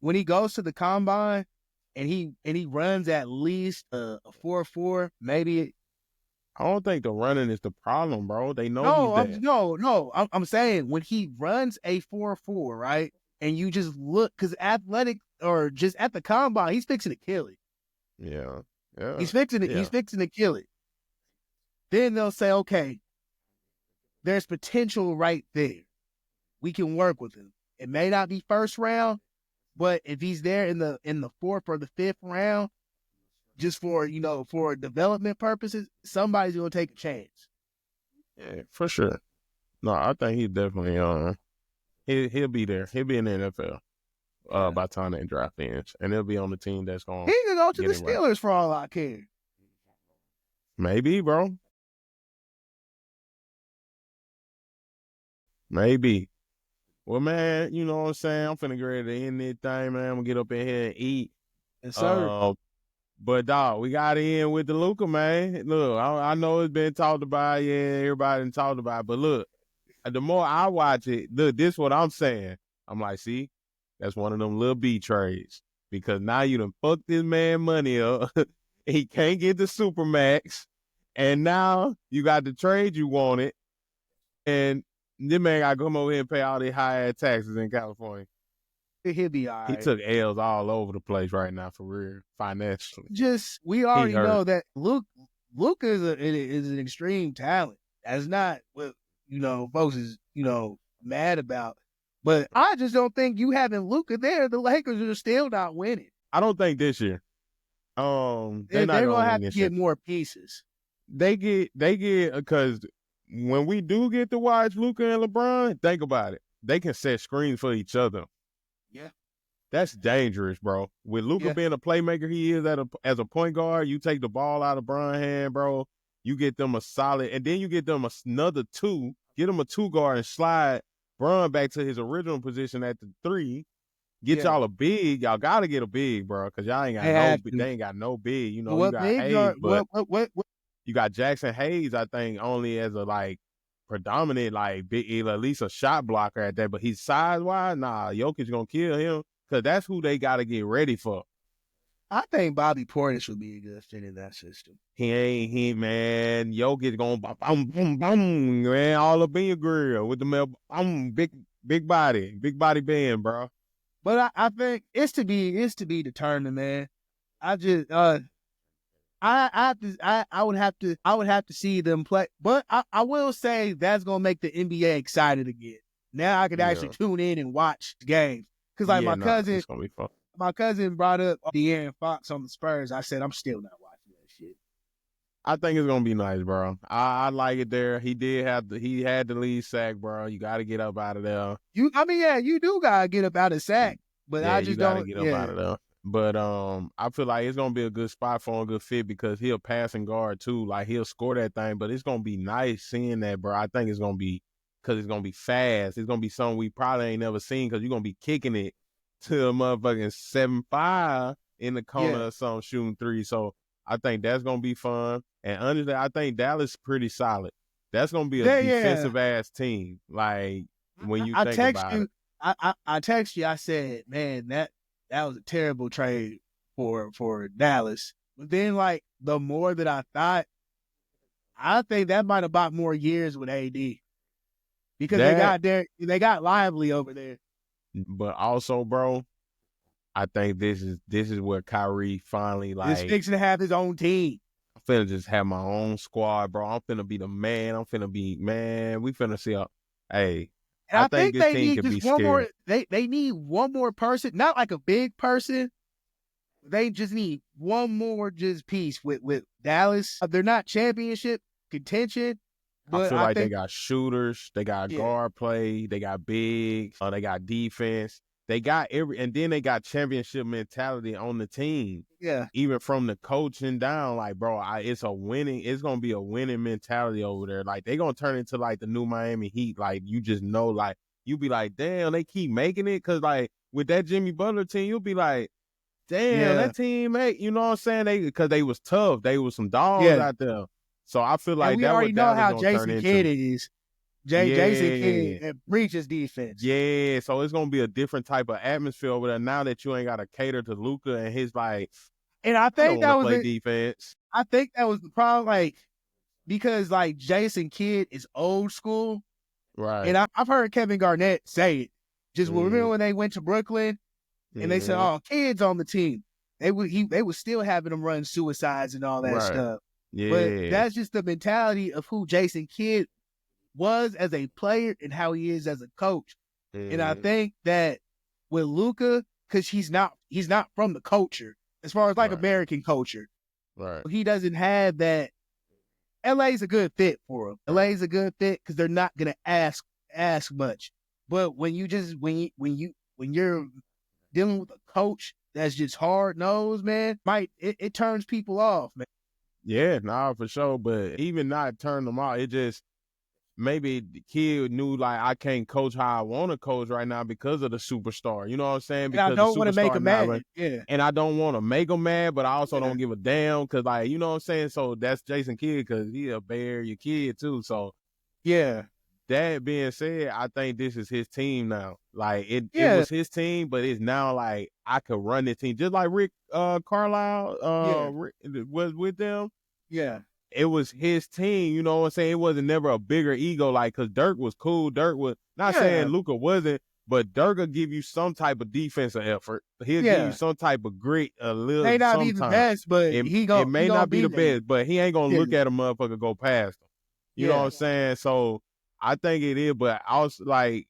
When he goes to the combine and he runs at least a 4.4, maybe. I don't think the running is the problem, bro. They know he's there. No. I'm saying when he runs a 4.4, right, and you just look, because athletic or just at the combine, he's fixing to kill it. Yeah. He's fixing it. Yeah. He's fixing to kill it. Then they'll say, okay, there's potential right there. We can work with him. It may not be first round, but if he's there in the fourth or the fifth round, just for development purposes, somebody's gonna take a chance. Yeah, for sure. No, I think he's definitely he'll be there. He'll be in the NFL by the time that draft ends, and he'll be on the team that's going. He can go to the Steelers for all I care. Maybe, bro. Maybe. Well, man, you know what I'm saying? I'm finna get ready to end this thing, man. I'm gonna get up in here and eat. Yes, sir. But, dog, we got to end with the Luka, man. Look, I know it's been talked about. Yeah, everybody done talked about it. But, look, the more I watch it, look, this is what I'm saying. I'm like, see, that's one of them Lil B trades. Because now you done fucked this man money up. He can't get the Supermax. And now you got the trade you wanted. And this man got to come over here and pay all these high-ass taxes in California. He'll be all right. He took L's all over the place right now for real, financially. Just, we already know that Luka is an extreme talent. That's not what, folks is, mad about. But I just don't think you having Luka there, the Lakers are still not winning. I don't think this year. They're gonna have to get more pieces. They get because when we do get to watch Luka and LeBron, think about it. They can set screens for each other. Yeah. That's dangerous, bro. With Luka being a playmaker he is as a point guard, you take the ball out of LeBron's hand, bro. You get them a solid, and then you get them another two. Get them a 2-guard and slide Bron back to his original position at the 3. Get y'all a big. Y'all got to get a big, bro, because y'all ain't got they ain't got no big. You got Hayes, but you got Jackson Hayes, I think, only as a, predominant, big, at least a shot blocker at that. But he's size-wise, nah, Jokic going to kill him because that's who they got to get ready for. I think Bobby Portis would be a good fit in that system. Man. Jokic going boom, man, all up in your grill with the big body band, bro. But I think it's to be determined, man. I just I would have to see them play, but I will say that's gonna make the NBA excited again. Now I can actually tune in and watch games because like it's gonna be fun. My cousin brought up De'Aaron Fox on the Spurs. I said I'm still not watching that shit. I think it's gonna be nice, bro. I like it there. He had the lead sack, bro. You got to get up out of there. You do gotta get up out of sack, but I just don't. Get up out of there. But I feel like it's gonna be a good spot for him, a good fit because he'll pass and guard too. Like he'll score that thing, but it's gonna be nice seeing that, bro. I think it's gonna be because it's gonna be fast. It's gonna be something we probably ain't never seen because you're gonna be kicking it to a motherfucking 7-5 in the corner or something, shooting three. So I think that's gonna be fun. And honestly, I think Dallas is pretty solid. That's gonna be a defensive ass team. Like when you think about it. I text you. I said, man, that was a terrible trade for Dallas. But then, like the more that I thought, I think that might have bought more years with AD because they got Lively over there. But also, bro, I think this is where Kyrie finally He's fixing to have his own team. I'm finna just have my own squad, bro. I'm finna be the man. We finna see hey. And I think this team could be one more. They need one more person, not like a big person. They just need one more piece with Dallas. They're not championship contention. But I feel like they got shooters, they got guard play, they got bigs, they got defense. They got and then they got championship mentality on the team. Yeah. Even from the coaching down, like, bro, it's going to be a winning mentality over there. Like, they going to turn into, like, the new Miami Heat. Like, you just know, like, you be like, damn, they keep making it. Because, like, with that Jimmy Butler team, you'll be like, damn, that team, you know what I'm saying? Because they was tough. They was some dogs out there. So I feel like we already know how Jason Kidd is. Jason Kidd breaches defense. Yeah, so it's gonna be a different type of atmosphere over there now that you ain't gotta cater to Luka and his like. And I think that was defense. I think that was the problem, like because like Jason Kidd is old school, right? And I've heard Kevin Garnett say it. Just remember when they went to Brooklyn and they said, "Oh, Kidd's on the team." They would still having them run suicides and all that stuff. Yeah, but that's just the mentality of who Jason Kidd was as a player and how he is as a coach. And I think that with Luka, because he's not from the culture as far as like American culture. Right. He doesn't have that. LA's a good fit for him. LA's a good fit because they're not gonna ask much. But when you're dealing with a coach that's just hard nosed, man, it turns people off, man. Yeah, nah, for sure. But even not turn them off, it just maybe the kid knew like I can't coach how I want to coach right now because of the superstar. You know what I'm saying? Because and I don't want to make him mad. Yeah. And I don't want to make him mad, but I also don't give a damn because like you know what I'm saying. So that's Jason Kidd because he a Bear, your kid too. So yeah. That being said, I think this is his team now. Like it was his team, but it's now like I could run this team just like Rick Carlisle was with them. Yeah. It was his team, you know what I'm saying? It wasn't never a bigger ego, like, because Dirk was cool. Dirk was, not saying Luka wasn't, but Dirk will give you some type of defensive effort. He'll give you some type of grit, a little may not be the best, but it may not be the best, but he ain't going to look at a motherfucker go past him. You know what I'm saying? So I think it is, but I was like,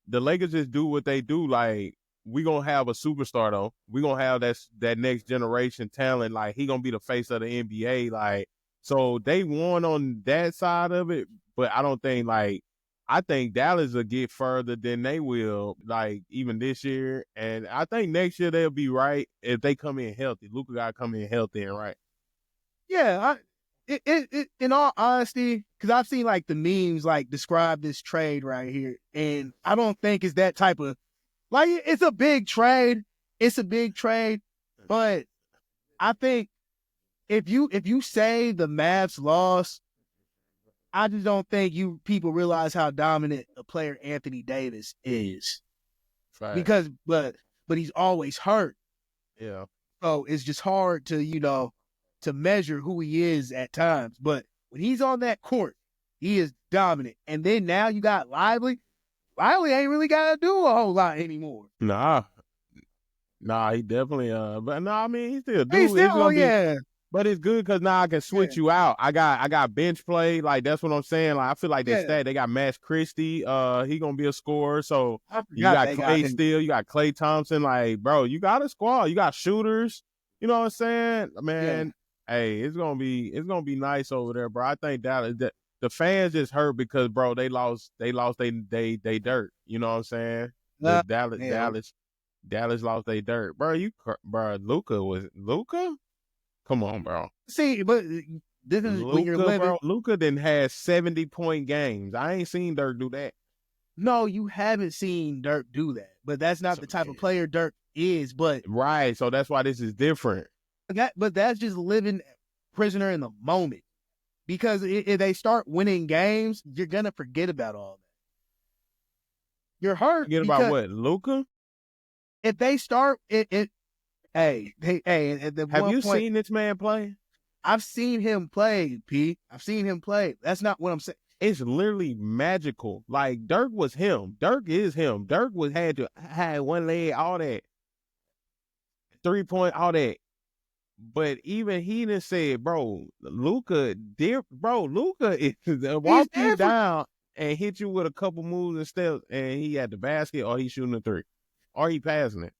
the Lakers just do what they do. Like, we going to have a superstar, though. We going to have that next generation talent. Like, he going to be the face of the NBA. Like, so they won on that side of it, but I don't think I think Dallas will get further than they will, like even this year. And I think next year they'll be right if they come in healthy. Luka got to come in healthy and right. Yeah, in all honesty, because I've seen like the memes like describe this trade right here, and I don't think it's that type of like it's a big trade. It's a big trade, but I think. If you say the Mavs lost, I just don't think people realize how dominant a player Anthony Davis is. Right. Because but he's always hurt. Yeah. So it's just hard to measure who he is at times. But when he's on that court, he is dominant. And then now you got Lively. Lively ain't really got to do a whole lot anymore. Nah. Nah, he definitely but no, I mean he still do. He's It's still, gonna be, yeah. but it's good because now I can switch you out. I got bench play. Like that's what I'm saying. Like I feel like they got Max Christie. He gonna be a scorer. So you got Clay Steele, you got Klay Thompson. Like, bro, you got a squad. You got shooters. You know what I'm saying? Man, hey, it's gonna be nice over there, bro. I think that the fans just hurt because, bro, they lost they dirt. You know what I'm saying? Dallas lost their dirt, bro. Luka. Come on, bro. See, but this is Luka, when you're living. Bro, Luka then had 70-point games. I ain't seen Dirk do that. No, you haven't seen Dirk do that. But that's not the type of player Dirk is. But right, so that's why this is different. But that's just living prisoner in the moment. Because if they start winning games, you're gonna forget about all that. You're hurt. Forget about what, Luka? If they start have you seen this man play? I've seen him play, P. I've seen him play. That's not what I'm saying. It's literally magical. Like Dirk was him. Dirk is him. Dirk had one leg, all that 3-point, all that. But even he done said, bro, Luka is walk you down and hit you with a couple moves and steps, and he at the basket, or he shooting a three, or he passing it.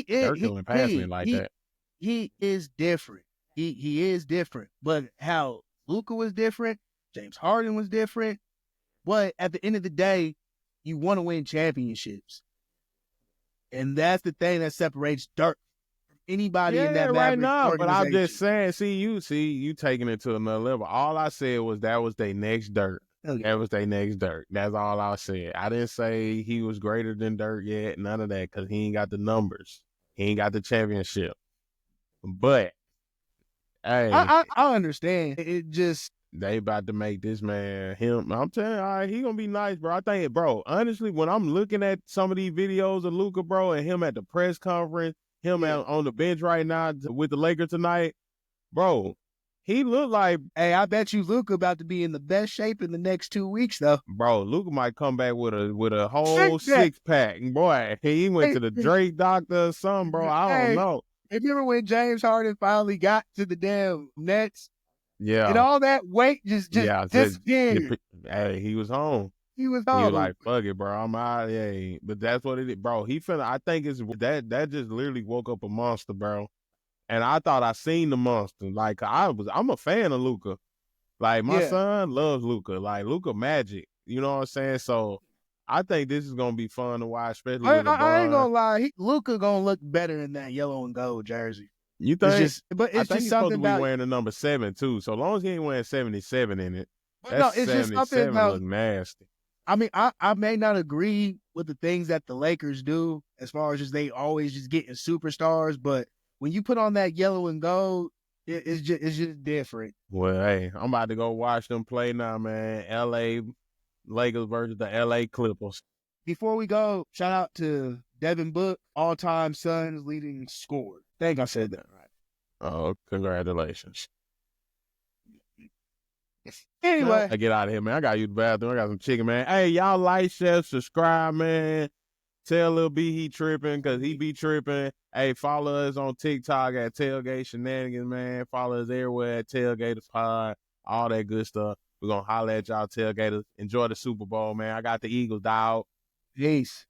Dirk doing passing it like that. He is different. He is different. But how Luka was different, James Harden was different. But at the end of the day, you want to win championships, and that's the thing that separates Dirk from anybody in that right now. But I'm just saying, see you taking it to another level. All I said was that was their next Dirk. Okay. That was their next Dirk. That's all I said. I didn't say he was greater than Dirk yet. None of that, because he ain't got the numbers. He ain't got the championship. But hey, I understand. It just they about to make this man him. I'm telling you, all right, he gonna be nice, bro. I think, bro, honestly, when I'm looking at some of these videos of Luka, bro, and him at the press conference, him on the bench right now with the Lakers tonight, bro, he looked like, hey, I bet you Luka about to be in the best shape in the next 2 weeks, though. Bro, Luka might come back with a whole 6-pack. Boy, he went to the Drake doctor or something, bro. I don't know. Remember when James Harden finally got to the damn Nets? Yeah. And all that weight just disappeared. Hey, he was home. He was home. He was like, fuck it, bro. I'm out. Yeah. But that's what it is, bro. I think it's that just literally woke up a monster, bro. And I thought I seen the monster. Like, I'm a fan of Luka. Like, my son loves Luka. Like, Luka magic. You know what I'm saying? So I think this is gonna be fun to watch, especially with LeBron. I ain't gonna lie, Luka gonna look better in that yellow and gold jersey. You think? It's just he's supposed to be wearing the number 7 too. So long as he ain't wearing 77 in it, it's just something about, look nasty. I mean, I may not agree with the things that the Lakers do as far as just they always just getting superstars, but when you put on that yellow and gold, it's just different. Well, hey, I'm about to go watch them play now, man. LA Lakers versus the LA Clippers. Before we go, shout out to Devin Book, all-time Suns leading scorer. I think I said that right. Oh, congratulations. Anyway. I get out of here, man. I got to use the bathroom. I got some chicken, man. Hey, y'all like, share, subscribe, man. Tell Lil B he tripping because he be tripping. Hey, follow us on TikTok at Tailgate Shenanigans, man. Follow us everywhere at Tailgaters Pod. All that good stuff. We're going to holler at y'all tailgaters. Enjoy the Super Bowl, man. I got the Eagles, dog. Peace.